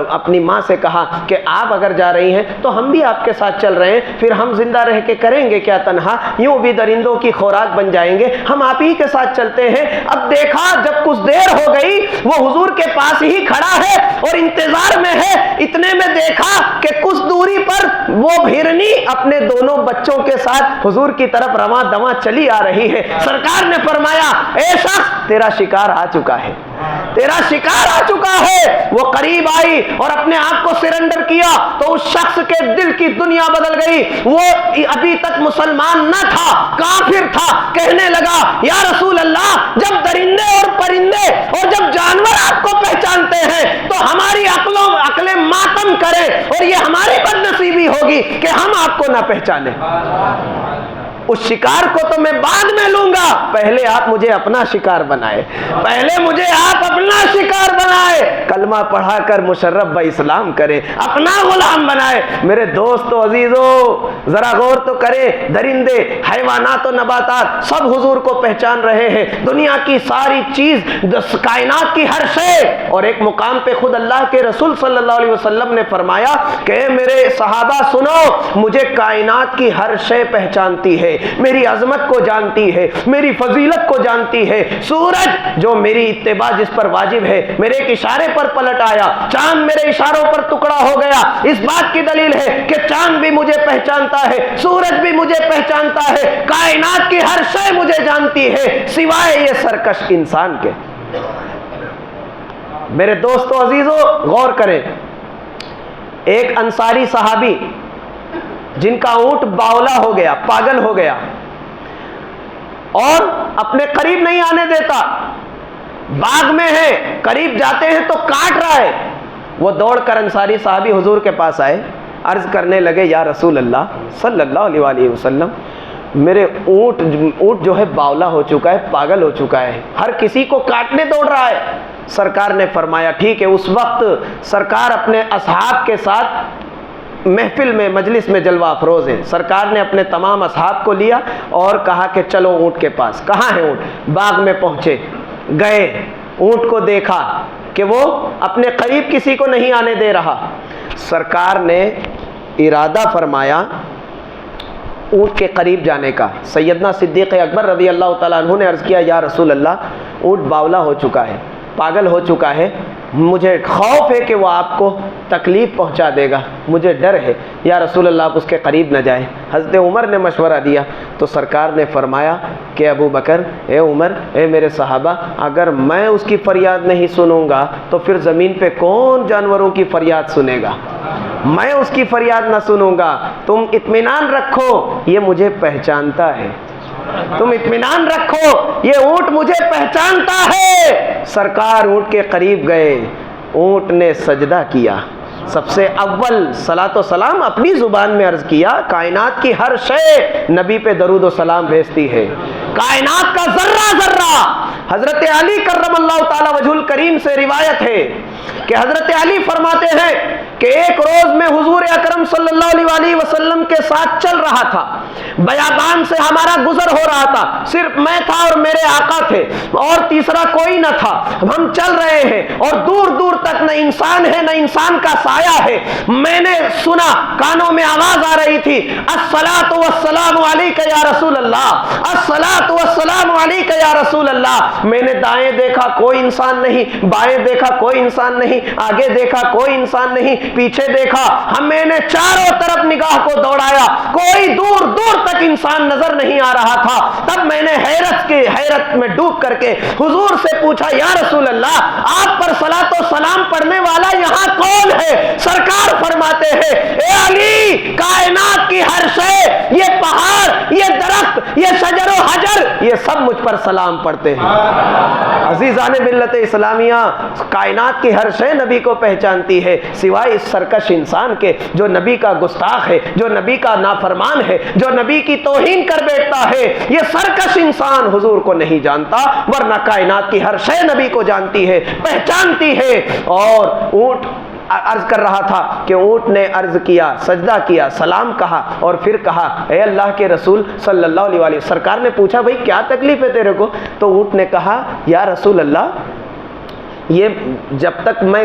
اپنی ماں سے کہا کہ آپ اگر جا رہی ہیں تو ہم بھی آپ کے ساتھ چل رہے ہیں، پھر ہم زندہ رہ کے کریں گے کیا تنہا، یوں بھی درندوں کی خوراک بن جائیں گے، ہم آپ ہی کے ساتھ چلتے ہیں۔ اب دیکھا جب کچھ دیر ہو گئی وہ حضور کے پاس ہی کھڑا ہے اور انتظار میں ہے، اتنے میں دیکھا کہ کچھ دوری پر وہ ہرنی اپنے دونوں بچوں کے ساتھ حضور کی طرف رواں دواں چلی آ رہی ہے۔ سرکار نے فرمایا اے شخص، تیرا شکار آ چکا ہے، تیرا شکار آ چکا ہے۔ وہ قریب آئی اور اپنے آپ کو سرنڈر کیا تو اس شخص کے دل کی دنیا بدل گئی، وہ ابھی تک مسلمان نہ تھا، کافر تھا، کہنے لگا یا رسول اللہ، جب درندے اور پرندے اور جب جانور آپ کو پہچانتے ہیں تو ہماری عقلیں ماتم کرے اور یہ ہماری بدنصیبی ہوگی کہ ہم آپ کو نہ پہچانے۔ اس شکار کو تو میں بعد میں لوں گا، پہلے آپ مجھے اپنا شکار بنائے، پہلے مجھے آپ اپنا شکار بنائے، کلمہ پڑھا کر مشرف بہ اسلام کرے، اپنا غلام بنائے۔ میرے دوستو عزیزو، ذرا غور تو کرے، درندے، حیوانات و نباتات سب حضور کو پہچان رہے ہیں، دنیا کی ساری چیز، کائنات کی ہر شے۔ اور ایک مقام پہ خود اللہ کے رسول صلی اللہ علیہ وسلم نے فرمایا کہ میرے صحابہ سنو، مجھے کائنات کی ہر شے پہچانتی ہے، میری عظمت کو جانتی ہے، میری فضیلت کو جانتی ہے۔ سورج جو میری اتباع جس پر واجب ہے، میرے ایک اشارے پر پلٹ آیا، چاند میرے اشاروں پر ٹکڑا ہو گیا، اس بات کی دلیل ہے کہ چاند بھی مجھے پہچانتا ہے، سورج بھی مجھے پہچانتا ہے، کائنات کی ہر شے مجھے جانتی ہے سوائے یہ سرکش انسان کے۔ میرے دوستو عزیزو، غور کریں، ایک انصاری صحابی جن کا اونٹ باولا ہو گیا، پاگل ہو گیا اور اپنے قریب نہیں آنے دیتا، باغ میں ہے، قریب جاتے ہیں تو کاٹ رہا ہے، وہ دوڑ کر انصاری صحابی حضور کے پاس آئے، عرض کرنے لگے یا رسول اللہ صلی اللہ علیہ وسلم، میرے اونٹ جو ہے باولا ہو چکا ہے، پاگل ہو چکا ہے، ہر کسی کو کاٹنے دوڑ رہا ہے۔ سرکار نے فرمایا ٹھیک ہے۔ اس وقت سرکار اپنے اصحاب کے ساتھ محفل میں، مجلس میں جلوہ افروز ہیں۔ سرکار نے اپنے تمام اصحاب کو لیا اور کہا کہ چلو اونٹ کے پاس۔ کہاں ہے اونٹ؟ باغ میں پہنچے، گئے، اونٹ کو دیکھا کہ وہ اپنے قریب کسی کو نہیں آنے دے رہا۔ سرکار نے ارادہ فرمایا اونٹ کے قریب جانے کا۔ سیدنا صدیق اکبر رضی اللہ تعالیٰ عنہ نے عرض کیا یا رسول اللہ، اونٹ باولا ہو چکا ہے، پاگل ہو چکا ہے، مجھے خوف ہے کہ وہ آپ کو تکلیف پہنچا دے گا، مجھے ڈر ہے، یا رسول اللہ آپ اس کے قریب نہ جائیں۔ حضرت عمر نے مشورہ دیا تو سرکار نے فرمایا کہ ابو بکر، اے عمر، اے میرے صحابہ، اگر میں اس کی فریاد نہیں سنوں گا تو پھر زمین پہ کون جانوروں کی فریاد سنے گا؟ میں اس کی فریاد نہ سنوں گا۔ تم اطمینان رکھو، یہ مجھے پہچانتا ہے، تم اطمینان رکھو، یہ اونٹ مجھے پہچانتا ہے۔ سرکار اونٹ کے قریب گئے، اونٹ نے سجدہ کیا۔ سب سے اول صلاۃ و سلام اپنی زبان میں عرض کیا، کائنات کی ہر شے نبی پہ درود و سلام بھیجتی ہے، کائنات کا ذرہ ذرہ۔ حضرت علی کرم اللہ تعالی وجہ الکریم سے روایت ہے کہ حضرت علی فرماتے ہیں کہ ایک روز میں حضور اکرم صلی اللہ علیہ وسلم کے ساتھ چل رہا تھا، بیابان سے ہمارا گزر ہو رہا تھا، صرف میں تھا اور میرے آقا تھے اور تیسرا کوئی نہ تھا۔ ہم چل رہے ہیں اور دور دور تک نہ انسان ہے نہ انسان کا سایہ ہے۔ میں نے سنا، کانوں میں آواز آ رہی تھی، الصلاۃ والسلام علیک یا رسول اللہ، الصلاۃ والسلام علیک یا رسول اللہ۔ میں نے دائیں دیکھا کوئی انسان نہیں، بائیں دیکھا کوئی انسان نہیں، آگے دیکھا کوئی انسان نہیں، پیچھے دیکھا، میں نے چاروں طرف نگاہ کو دوڑایا، کوئی دور دور تک انسان نظر نہیں آ رہا تھا۔ تب میں نے حیرت میں ڈوب کر کے حضور سے پوچھا یا رسول اللہ، آپ پر صلاۃ و سلام پڑھنے والا یہاں کون ہے؟ سرکار فرماتے ہیں اے علی، کائنات کی ہر شے، یہ پہاڑ، یہ درخت، یہ شجر و حجر، یہ سب مجھ پر سلام پڑھتے ہیں۔ عزیزان ملت اسلامیہ، کائنات کی ہر شے نبی کو پہچانتی ہے سوائے اس سرکش انسان کے جو نبی کا گستاخ ہے، جو نبی کا نافرمان ہے، جو نبی کی توہین کر بیٹھتا ہے۔ یہ سرکش انسان حضور کو نہیں جانتا، ورنہ کائنات کی ہر شے نبی کو جانتی ہے، پہچانتی ہے۔ اور اونٹ عرض کر رہا تھا کہ اونٹ نے عرض کیا، سجدہ کیا، سلام کہا اور پھر کہا اے اللہ کے رسول صلی اللہ علیہ وسلم۔ سرکار نے پوچھا بھئی کیا تکلیف ہے تیرے کو؟ تو اونٹ نے کہا یا رسول اللہ، یہ جب تک میں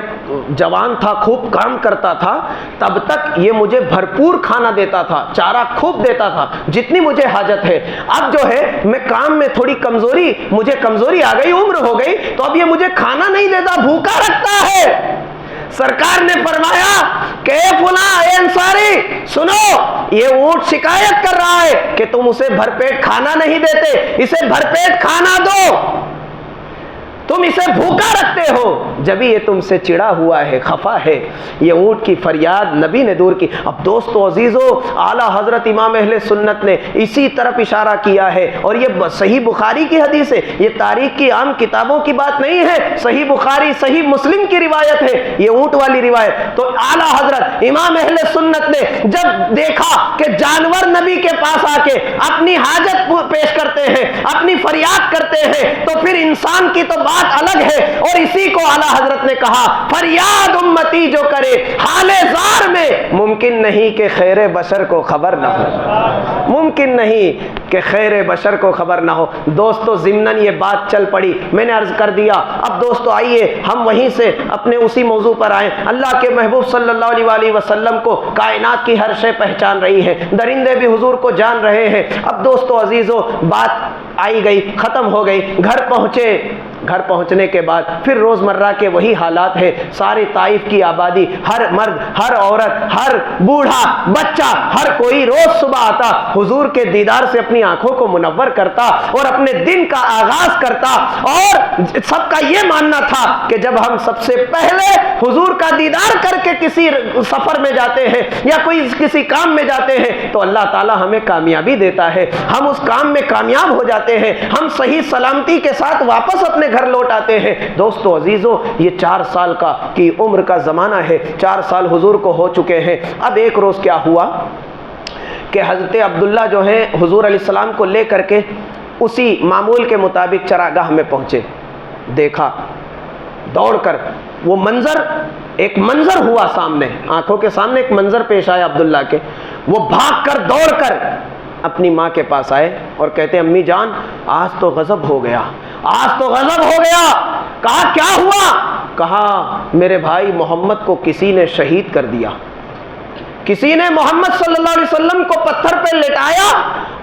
جوان تھا، خوب کام کرتا تھا، تب تک یہ مجھے بھرپور کھانا دیتا تھا، چارہ خوب دیتا تھا جتنی مجھے حاجت ہے۔ اب جو ہے میں کام میں تھوڑی مجھے کمزوری آ گئی، عمر ہو گئی، تو اب یہ مجھے کھانا نہیں دیتا، بھوکا رکھتا ہے۔ سرکار نے فرمایا کہ اے فلاں، اے انصاری، سنو، یہ اونٹ شکایت کر رہا ہے کہ تم اسے بھرپیٹ کھانا نہیں دیتے، اسے بھرپیٹ کھانا دو، تم اسے بھوکا رکھتے ہو، جبھی یہ تم سے چڑا ہوا ہے، خفا ہے۔ یہ اونٹ کی فریاد نبی نے دور کی۔ اب دوستو عزیزو، اعلیٰ حضرت امام اہل سنت نے اسی طرف اشارہ کیا ہے، اور یہ صحیح بخاری کی حدیث ہے، یہ تاریخ کی عام کتابوں کی بات نہیں ہے، صحیح بخاری، صحیح مسلم کی روایت ہے یہ اونٹ والی روایت۔ تو اعلیٰ حضرت امام اہل سنت نے جب دیکھا کہ جانور نبی کے پاس آ کے اپنی حاجت پیش کرتے ہیں، اپنی فریاد کرتے ہیں، تو پھر انسان کی تو بات الگ ہے۔ اور اسی کو اعلیٰ حضرت نے کہا، فریاد امتی جو کرے حال زار میں، ممکن نہیں کہ خیر بشر کو خبر نہ ہو، ممکن نہیں کہ خیر بشر کو خبر نہ ہو۔ دوستو ضمناً یہ بات چل پڑی، میں نے عرض کر دیا۔ اب دوستو آئیے ہم وہیں سے اپنے اسی موضوع پر آئیں۔ اللہ کے محبوب صلی اللہ علیہ وسلم کو کائنات کی ہر شے پہچان رہی ہے، درندے بھی حضور کو جان رہے ہیں۔ اب دوستو عزیزو، بات آئی گئی، ختم ہو گئی، گھر پہنچے۔ گھر پہنچنے کے بعد پھر روزمرہ کے وہی حالات ہے۔ سارے طائف کی آبادی، ہر مرد، ہر عورت، ہر بوڑھا، بچہ، ہر کوئی روز صبح آتا، حضور کے دیدار سے اپنی آنکھوں کو منور کرتا اور اپنے دن کا آغاز کرتا۔ اور سب کا یہ ماننا تھا کہ جب ہم سب سے پہلے حضور کا دیدار کر کے کسی سفر میں جاتے ہیں یا کسی کام میں جاتے ہیں تو اللہ تعالی ہمیں کامیابی دیتا ہے، ہم اس کام میں کامیاب ہو جاتے ہیں، ہم صحیح سلامتی کے ساتھ واپس اپنے گھر لوٹ آتے ہیں۔ دوستو عزیزو، یہ 4 سال کی عمر کا زمانہ ہے، 4 سال حضور کو ہو چکے ہیں۔ اب ایک روز کیا ہوا کہ حضرت عبداللہ جو ہیں حضور علیہ السلام کو لے کر کے اسی معمول کے مطابق چراگاہ میں پہنچے. دیکھا دوڑ کر وہ منظر، ایک منظر ہوا سامنے، آنکھوں کے سامنے ایک منظر پیش آیا عبداللہ کے. وہ بھاگ کر دوڑ کر اپنی ماں کے پاس آئے اور کہتے ہیں امی جان آج تو غضب ہو گیا، آج تو غضب ہو گیا. کہا کیا ہوا؟ کہا میرے بھائی محمد کو کسی نے شہید کر دیا، کسی نے محمد صلی اللہ علیہ وسلم کو پتھر پہ لٹایا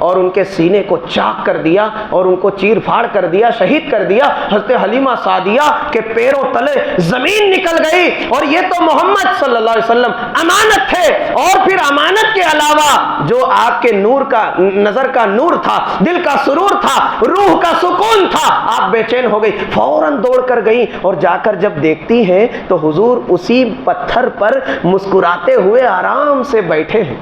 اور ان کے سینے کو چاک کر دیا اور ان کو چیر پھاڑ کر دیا، شہید کر دیا. حضرت حلیمہ سعدیہ کے پیروں تلے زمین نکل گئی. اور یہ تو محمد صلی اللہ علیہ وسلم امانت تھے، اور پھر امانت کے علاوہ جو آپ کے نور کا، نظر کا نور تھا، دل کا سرور تھا، روح کا سکون تھا. آپ بے چین ہو گئی، فوراً دوڑ کر گئی اور جا کر جب دیکھتی ہیں تو حضور اسی پتھر پر مسکراتے ہوئے آرام سے بیٹھے ہیں.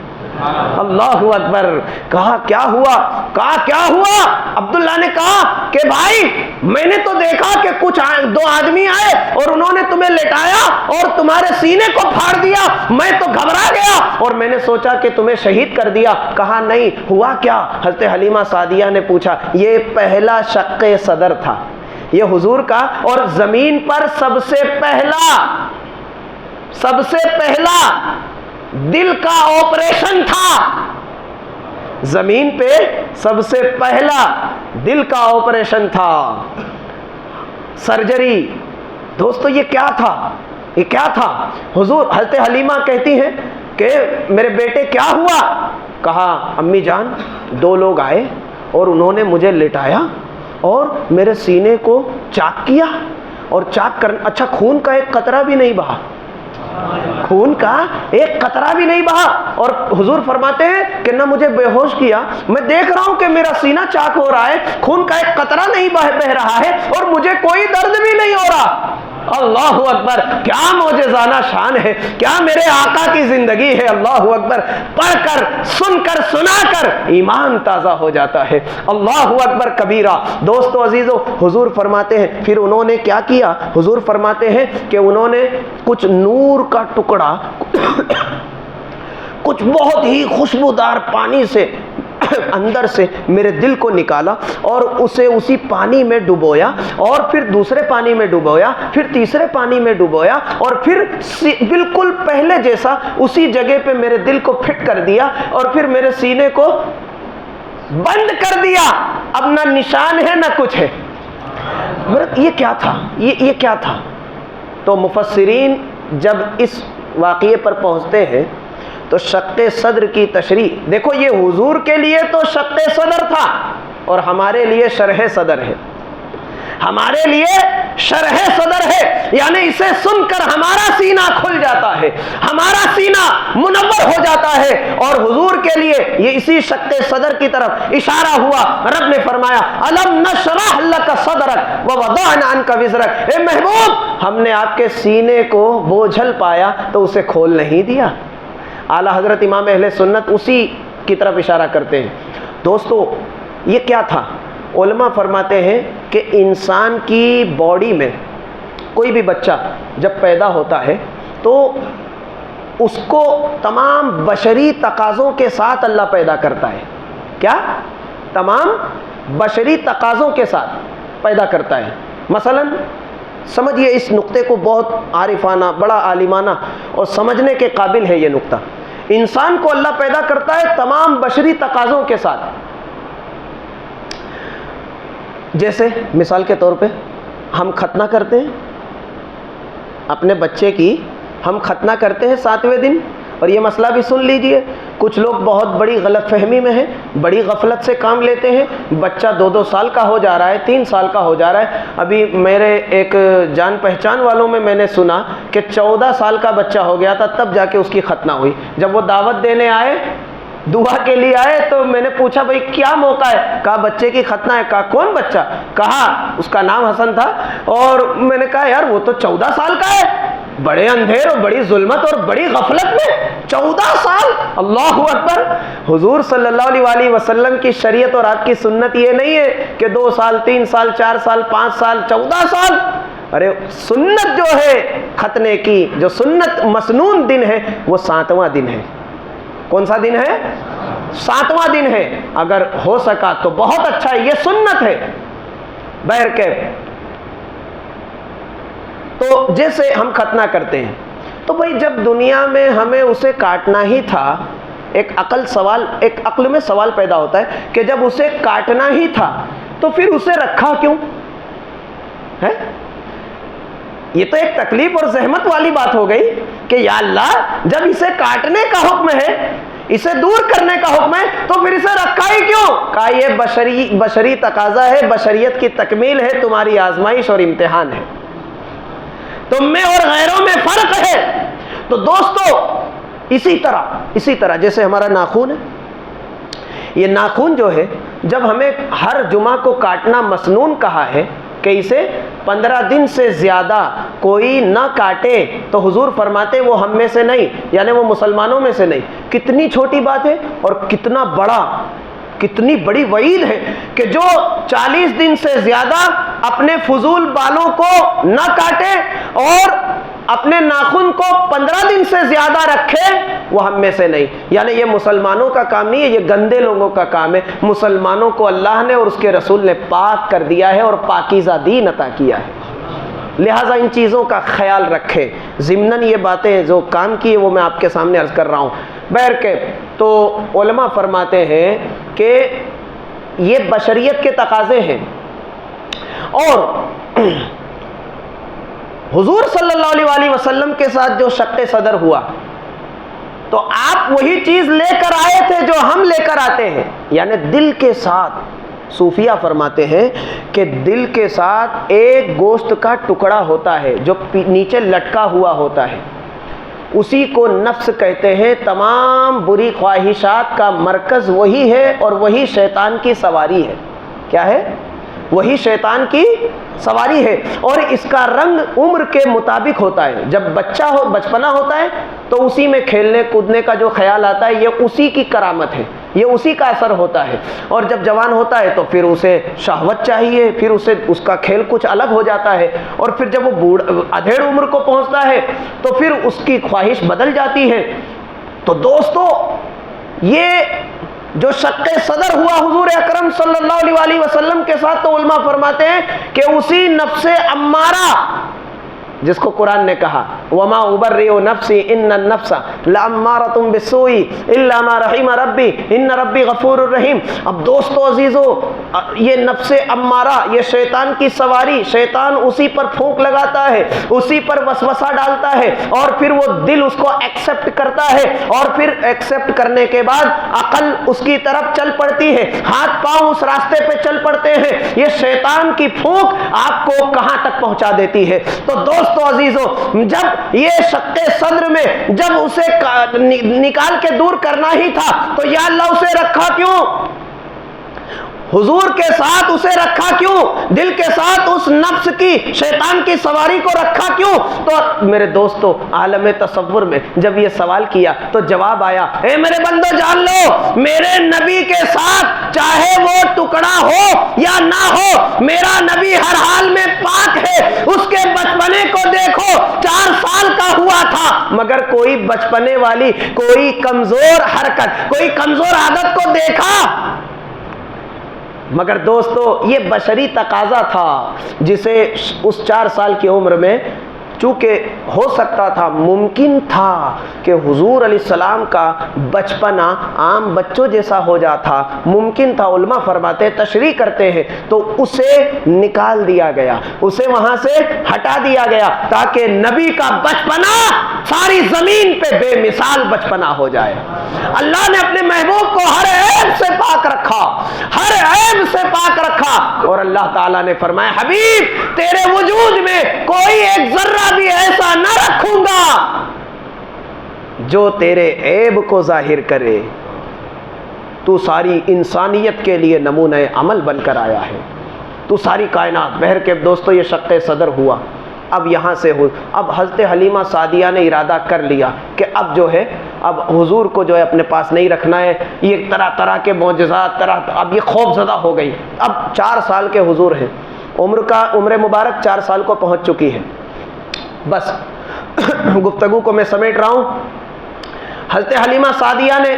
اللہ اکبر. کہا کیا ہوا؟ کہا کیا ہوا؟ عبداللہ نے کہا کہ بھائی میں نے تو دیکھا کہ کچھ دو آدمی آئے اور انہوں نے تمہیں لٹایا اور تمہارے سینے کو پھاڑ دیا. میں تو گھبرا گیا اور میں نے سوچا کہ تمہیں شہید کر دیا. کہا نہیں، ہوا کیا؟ حضرت حلیمہ سعدیہ نے پوچھا. یہ پہلا شق صدر تھا یہ حضور کا، اور زمین پر سب سے پہلا دل کا آپریشن تھا. زمین پہ سب سے پہلا دل کا آپریشن تھا، سرجری. دوستو یہ کیا تھا؟ یہ کیا تھا؟ حضور، حضرت حلیمہ کہتی ہیں کہ میرے بیٹے کیا ہوا؟ کہا امی جان دو لوگ آئے اور انہوں نے مجھے لٹایا اور میرے سینے کو چاک کیا، اور چاک کرنا، اچھا خون کا ایک قطرہ بھی نہیں بہا، خون کا ایک قطرہ بھی نہیں بہا. اور حضور فرماتے ہیں کہ نہ مجھے بے ہوش کیا، میں دیکھ رہا ہوں کہ میرا سینہ چاک ہو رہا ہے، خون کا ایک قطرہ نہیں بہ رہا ہے اور مجھے کوئی درد بھی نہیں ہو رہا. اللہ اکبر. کیا معجزانہ شان ہے، کیا میرے آقا کی زندگی ہے. اللہ اکبر. پڑھ کر، سن کر، سنا کر ایمان تازہ ہو جاتا ہے. اللہ اکبر کبیرہ. دوستو عزیزو، حضور فرماتے ہیں پھر انہوں نے کیا کیا؟ حضور فرماتے ہیں کہ انہوں نے کچھ نور کا ٹکڑا کچھ بہت ہی خوشبودار پانی سے اندر سے میرے دل کو نکالا اور اسے اسی پانی میں ڈبویا، اور پھر دوسرے پانی میں ڈبویا، پھر تیسرے پانی میں ڈبویا، اور پھر بالکل پہلے جیسا اسی جگہ پہ میرے دل کو فٹ کر دیا، اور پھر میرے سینے کو بند کر دیا. اب نہ نشان ہے نہ کچھ ہے. یہ کیا تھا؟ یہ کیا تھا؟ تو مفسرین جب اس واقعے پر پہنچتے ہیں تو شق صدر کی تشریح دیکھو. یہ حضور کے لیے تو شق صدر تھا اور ہمارے لیے شرح صدر ہے. ہمارے لیے شرح صدر ہے، یعنی اسے سن کر ہمارا سینہ کھل جاتا ہے، ہمارا سینہ منور ہو جاتا ہے. اور حضور کے لیے یہ اسی شق صدر کی طرف اشارہ ہوا. رب نے فرمایا الم نشرح لک صدرک ووضعنا عنک وزرک. اے محبوب، ہم نے آپ کے سینے کو بوجھل پایا تو اسے کھول نہیں دیا. اعلیٰ حضرت امام اہل سنت اسی کی طرف اشارہ کرتے ہیں. دوستو یہ کیا تھا؟ علماء فرماتے ہیں کہ انسان کی باڈی میں کوئی بھی بچہ جب پیدا ہوتا ہے تو اس کو تمام بشری تقاضوں کے ساتھ اللہ پیدا کرتا ہے. کیا؟ تمام بشری تقاضوں کے ساتھ پیدا کرتا ہے. مثلا سمجھیے اس نقطے کو، بہت عارفانہ، بڑا عالمانہ اور سمجھنے کے قابل ہے یہ نقطہ. انسان کو اللہ پیدا کرتا ہے تمام بشری تقاضوں کے ساتھ. جیسے مثال کے طور پہ ہم ختنہ کرتے ہیں اپنے بچے کی، ہم ختنہ کرتے ہیں 7ویں دن. اور یہ مسئلہ بھی سن لیجئے، کچھ لوگ بہت بڑی غلط فہمی میں ہیں، بڑی غفلت سے کام لیتے ہیں. بچہ 2 سال کا ہو جا رہا ہے، 3 سال کا ہو جا رہا ہے. ابھی میرے ایک جان پہچان والوں میں نے سنا کہ 14 سال کا بچہ ہو گیا تھا، تب جا کے اس کی ختنہ ہوئی. جب وہ دعوت دینے آئے، دعا کے لیے آئے، تو میں نے پوچھا بھائی کیا موقع ہے؟ کہا بچے کی ختنہ ہے. کہا کون بچہ؟ کہا اس کا نام حسن تھا. اور میں نے کہا یار وہ تو 14 سال کا ہے. بڑے اندھیر اور بڑی ظلمت اور بڑی غفلت میں 14 سال. اللہ اکبر. حضور صلی اللہ علیہ وآلہ وسلم کی شریعت اور آپ کی سنت یہ نہیں ہے کہ 2 سال 3 سال 4 سال 5 سال 14 سال. ارے سنت جو ہے ختنے کی، جو سنت مسنون دن ہے وہ 7واں دن ہے. کون سا دن ہے؟ 7واں دن ہے، اگر ہو سکا تو بہت اچھا ہے، یہ سنت ہے۔ بہرکیف تو جیسے ہم ختنہ کرتے ہیں تو بھائی جب دنیا میں ہمیں اسے کاٹنا ہی تھا، ایک عقل میں سوال پیدا ہوتا ہے کہ جب اسے کاٹنا ہی تھا تو پھر اسے رکھا کیوں ہے؟ یہ تو ایک تکلیف اور زحمت والی بات ہو گئی کہ یا اللہ جب اسے کاٹنے کا حکم ہے، اسے دور کرنے کا حکم ہے، تو پھر اسے رکھا ہی کیوں؟ کہا یہ بشری تقاضا ہے، بشریت کی تکمیل ہے، تمہاری آزمائش اور امتحان ہے، تم میں اور غیروں میں فرق ہے۔ تو دوستو اسی طرح جیسے ہمارا ناخن ہے، یہ ناخن جو ہے جب ہمیں ہر جمعہ کو کاٹنا مسنون کہا ہے کہ اسے 15 دن سے زیادہ کوئی نہ کاٹے، تو حضور فرماتے وہ ہم میں سے نہیں، یعنی وہ مسلمانوں میں سے نہیں۔ کتنی چھوٹی بات ہے اور کتنی بڑی وعید ہے کہ جو 40 دن سے زیادہ اپنے فضول بالوں کو نہ کاٹے اور اپنے ناخن کو 15 دن سے زیادہ رکھے، وہ ہم میں سے نہیں۔ یعنی یہ مسلمانوں کا کام نہیں ہے، یہ گندے لوگوں کا کام ہے۔ مسلمانوں کو اللہ نے اور اس کے رسول نے پاک کر دیا ہے اور پاکیزہ دین عطا کیا ہے، لہٰذا ان چیزوں کا خیال رکھے۔ ضمناً یہ باتیں جو کام کی ہے وہ میں آپ کے سامنے عرض کر رہا ہوں۔ بہرکیف تو علماء فرماتے ہیں کہ یہ بشریت کے تقاضے ہیں، اور حضور صلی اللہ علیہ وسلم کے ساتھ جو شق صدر ہوا تو آپ وہی چیز لے کر آئے تھے جو ہم لے کر آتے ہیں، یعنی دل کے ساتھ۔ صوفیہ فرماتے ہیں کہ دل کے ساتھ ایک گوشت کا ٹکڑا ہوتا ہے جو نیچے لٹکا ہوا ہوتا ہے، اسی کو نفس کہتے ہیں۔ تمام بری خواہشات کا مرکز وہی ہے اور وہی شیطان کی سواری ہے۔ کیا ہے؟ وہی شیطان کی سواری ہے، اور اس کا رنگ عمر کے مطابق ہوتا ہے۔ جب بچپنا ہوتا ہے تو اسی میں کھیلنے کودنے کا جو خیال آتا ہے یہ اسی کی کرامت ہے، یہ اسی کا اثر ہوتا ہے، اور جب جوان ہوتا ہے تو پھر اسے شہوت چاہیے، پھر اس کا کھیل کچھ الگ ہو جاتا ہے، اور پھر جب وہ ادھیڑ عمر کو پہنچتا ہے تو پھر اس کی خواہش بدل جاتی ہے۔ تو دوستو یہ جو شق صدر ہوا حضور اکرم صلی اللہ علیہ وسلم کے ساتھ، تو علماء فرماتے ہیں کہ اسی نفس امارہ جس کو قرآن نے کہا وما ابرئ نفسی ان النفس لامارۃ بالسوء الا ما رحم ربی ان ربی غفور الرحیم۔ اب دوستو عزیزو، یہ نفس امارہ، یہ شیطان کی سواری، شیطان اسی پر پھونک لگاتا ہے، اسی پر وسوسہ ڈالتا ہے، اور پھر وہ دل اس کو ایکسپٹ کرتا ہے، اور پھر ایکسپٹ کرنے کے بعد عقل اس کی طرف چل پڑتی ہے، ہاتھ پاؤں اس راستے پہ چل پڑتے ہیں۔ یہ شیطان کی پھونک آپ کو کہاں تک پہنچا دیتی ہے؟ تو دوستو عزیزو، جب یہ شق صدر میں جب اسے نکال کے دور کرنا ہی تھا تو یا اللہ اسے رکھا کیوں؟ حضور کے ساتھ اسے رکھا کیوں؟ دل کے ساتھ اس نفس کی، شیطان کی سواری کو رکھا کیوں؟ تو میرے دوستو، عالم تصور میں جب یہ سوال کیا تو جواب آیا، اے میرے بندو جان لو، میرے نبی کے ساتھ چاہے وہ ٹکڑا ہو یا نہ ہو، میرا نبی ہر حال میں پاک ہے۔ اس کے بچپنے کو دیکھو، 4 سال کا ہوا تھا، مگر کوئی بچپنے والی کوئی کمزور حرکت، کوئی کمزور عادت کو دیکھا؟ مگر دوستو یہ بشری تقاضا تھا جسے اس 4 سال کی عمر میں چونکہ ہو سکتا تھا، ممکن تھا کہ حضور علیہ السلام کا بچپنا عام بچوں جیسا ہو جاتا، ممکن تھا۔ علماء فرماتے تشریح کرتے ہیں تو اسے نکال دیا گیا، اسے وہاں سے ہٹا دیا گیا تاکہ نبی کا بچپنا ساری زمین پہ بے مثال بچپنا ہو جائے۔ اللہ نے اپنے محبوب کو ہر عیب سے پاک رکھا، ہر عیب سے پاک رکھا، اور اللہ تعالیٰ نے فرمایا حبیب تیرے وجود میں کوئی ایک ذرہ بھی ایسا نہ رکھوں گا جو تیرے عیب کو ظاہر کرے۔ تو ساری انسانیت کے لیے نمونہ عمل بن کر آیا ہے، تو ساری کائنات۔ بہر کے دوستو یہ شق صدر ہوا، اب یہاں سے اب حضرت حلیمہ سعدیہ نے ارادہ کر لیا کہ اب جو ہے اب حضور کو جو ہے اپنے پاس نہیں رکھنا ہے۔ یہ طرح طرح کے معجزات، اب یہ خوف زدہ ہو گئی۔ اب 4 سال کے حضور ہیں، عمر مبارک 4 سال کو پہنچ چکی ہے۔ بس گفتگو کو میں سمیٹ رہا ہوں۔ حضرت حلیمہ سعدیہ نے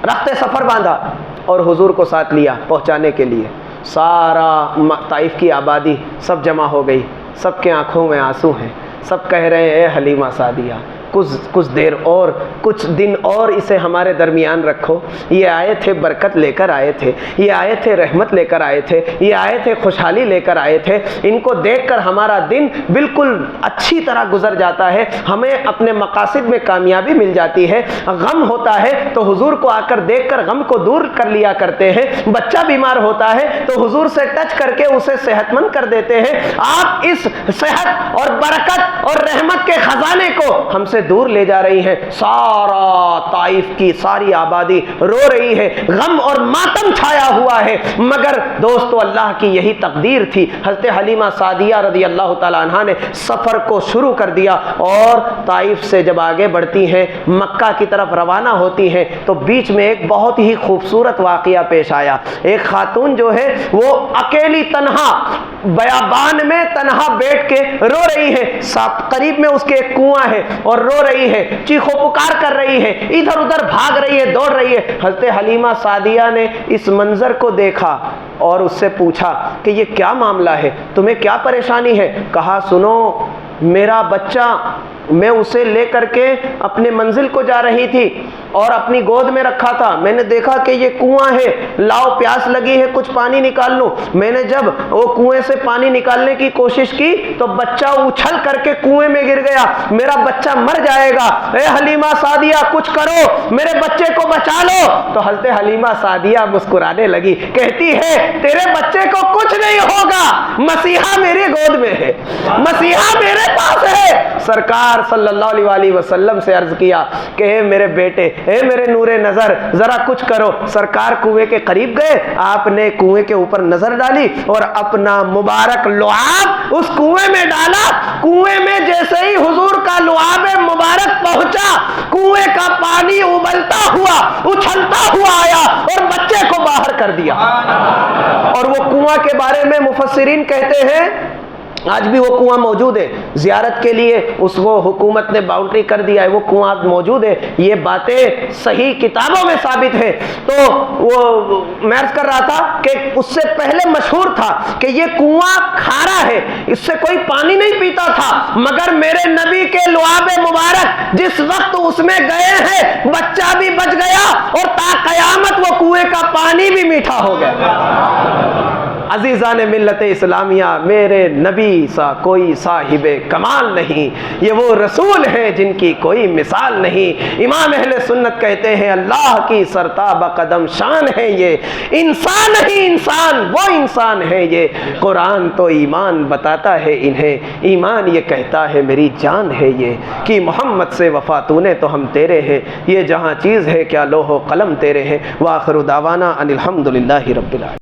رخت سفر باندھا اور حضور کو ساتھ لیا پہنچانے کے لیے. سارا طائف کی آبادی سب جمع ہو گئی، سب کے آنکھوں میں آنسو ہیں، سب کہہ رہے ہیں اے حلیمہ سعدیہ کچھ دیر اور، کچھ دن اور اسے ہمارے درمیان رکھو. یہ آئے تھے برکت لے کر آئے تھے، یہ آئے تھے رحمت لے کر آئے تھے، یہ آئے تھے خوشحالی لے کر آئے تھے. ان کو دیکھ کر ہمارا دن بالکل اچھی طرح گزر جاتا ہے، ہمیں اپنے مقاصد میں کامیابی مل جاتی ہے. غم ہوتا ہے تو حضور کو آ کر دیکھ کر غم کو دور کر لیا کرتے ہیں. بچہ بیمار ہوتا ہے تو حضور سے ٹچ کر کے اسے صحت مند کر دیتے ہیں. آپ اس صحت اور برکت اور رحمت کے خزانے کو ہم سے دور لے جا رہی ہیں. سارا طائف کی ساری آبادی رو رہی ہے، غم اور ماتم چھایا ہوا ہے. مگر دوستو اللہ کی یہی تقدیر تھی. حضرت حلیمہ سعدیہ رضی اللہ تعالی عنہا نے سفر کو شروع کر دیا اور طائف سے جب آگے بڑھتی ہیں، مکہ کی طرف روانہ ہوتی ہیں تو بیچ میں ایک بہت ہی خوبصورت واقعہ پیش آیا. ایک خاتون جو ہے وہ اکیلی تنہا بیابان میں تنہا بیٹھ کے رو رہی ہے. قریب میں اس کے ایک کنواں ہے اور رو رہی ہے، چیخو پکار کر رہی ہے، ادھر ادھر بھاگ رہی ہے، دوڑ رہی ہے. حضرت حلیمہ سعدیہ نے اس منظر کو دیکھا اور اس سے پوچھا کہ یہ کیا معاملہ ہے، تمہیں کیا پریشانی ہے؟ کہا سنو، میرا بچہ میں اسے لے کر کے اپنے منزل کو جا رہی تھی اور اپنی گود میں رکھا تھا. میں نے دیکھا کہ یہ کنواں ہے، لاؤ پیاس لگی ہے کچھ پانی نکال لوں. میں نے جب وہ کنویں سے پانی نکالنے کی کوشش کی تو بچہ اچھل کر کے کنویں میں گر گیا. میرا بچہ مر جائے گا، اے حلیمہ سعدیہ کچھ کرو، میرے بچے کو بچا لو. تو حضرت حلیمہ سعدیہ مسکرانے لگی، کہتی ہے تیرے بچے کو کچھ نہیں ہوگا، مسیحا میری گود میں ہے، مسیحا میرے پاس ہے. سرکار صلی اللہ علیہ وسلم سے عرض کیا کہ اے میرے بیٹے، اے میرے نور نظر، ذرا کچھ کرو. سرکار کنویں کے قریب گئے، آپ نے کنویں کے اوپر نظر ڈالی اور اپنا مبارک لعاب اس کنویں میں ڈالا. کنویں میں جیسے ہی حضور کا لعاب مبارک پہنچا، کنویں کا پانی ابلتا ہوا اچھلتا ہوا آیا اور بچے کو باہر کر دیا. اور وہ کنواں کے بارے میں مفسرین کہتے ہیں آج بھی وہ کنواں موجود ہے. زیارت کے لیے اس کو حکومت نے باؤنڈری کر دیا ہے، وہ کنواں موجود ہے. یہ باتیں صحیح کتابوں میں ثابت ہے. تو وہ میں عرض کر رہا تھا کہ اس سے پہلے مشہور تھا کہ یہ کنواں کھارا ہے، اس سے کوئی پانی نہیں پیتا تھا. مگر میرے نبی کے لعاب مبارک جس وقت اس میں گئے ہیں، بچہ بھی بچ گیا اور تا قیامت وہ کنویں کا پانی بھی میٹھا ہو گیا. عزیزان ملت اسلامیہ، میرے نبی سا کوئی صاحب کمال نہیں، یہ وہ رسول ہیں جن کی کوئی مثال نہیں. امام اہل سنت کہتے ہیں اللہ کی سرتاب قدم شان ہے یہ، انسان ہی انسان، وہ انسان ہے یہ. قرآن تو ایمان بتاتا ہے انہیں، ایمان یہ کہتا ہے میری جان ہے یہ، کہ محمد سے وفا تو نے تو ہم تیرے ہیں، یہ جہاں چیز ہے کیا لوح و قلم تیرے ہیں. وآخر دعوانا ان الحمدللہ رب العالمین.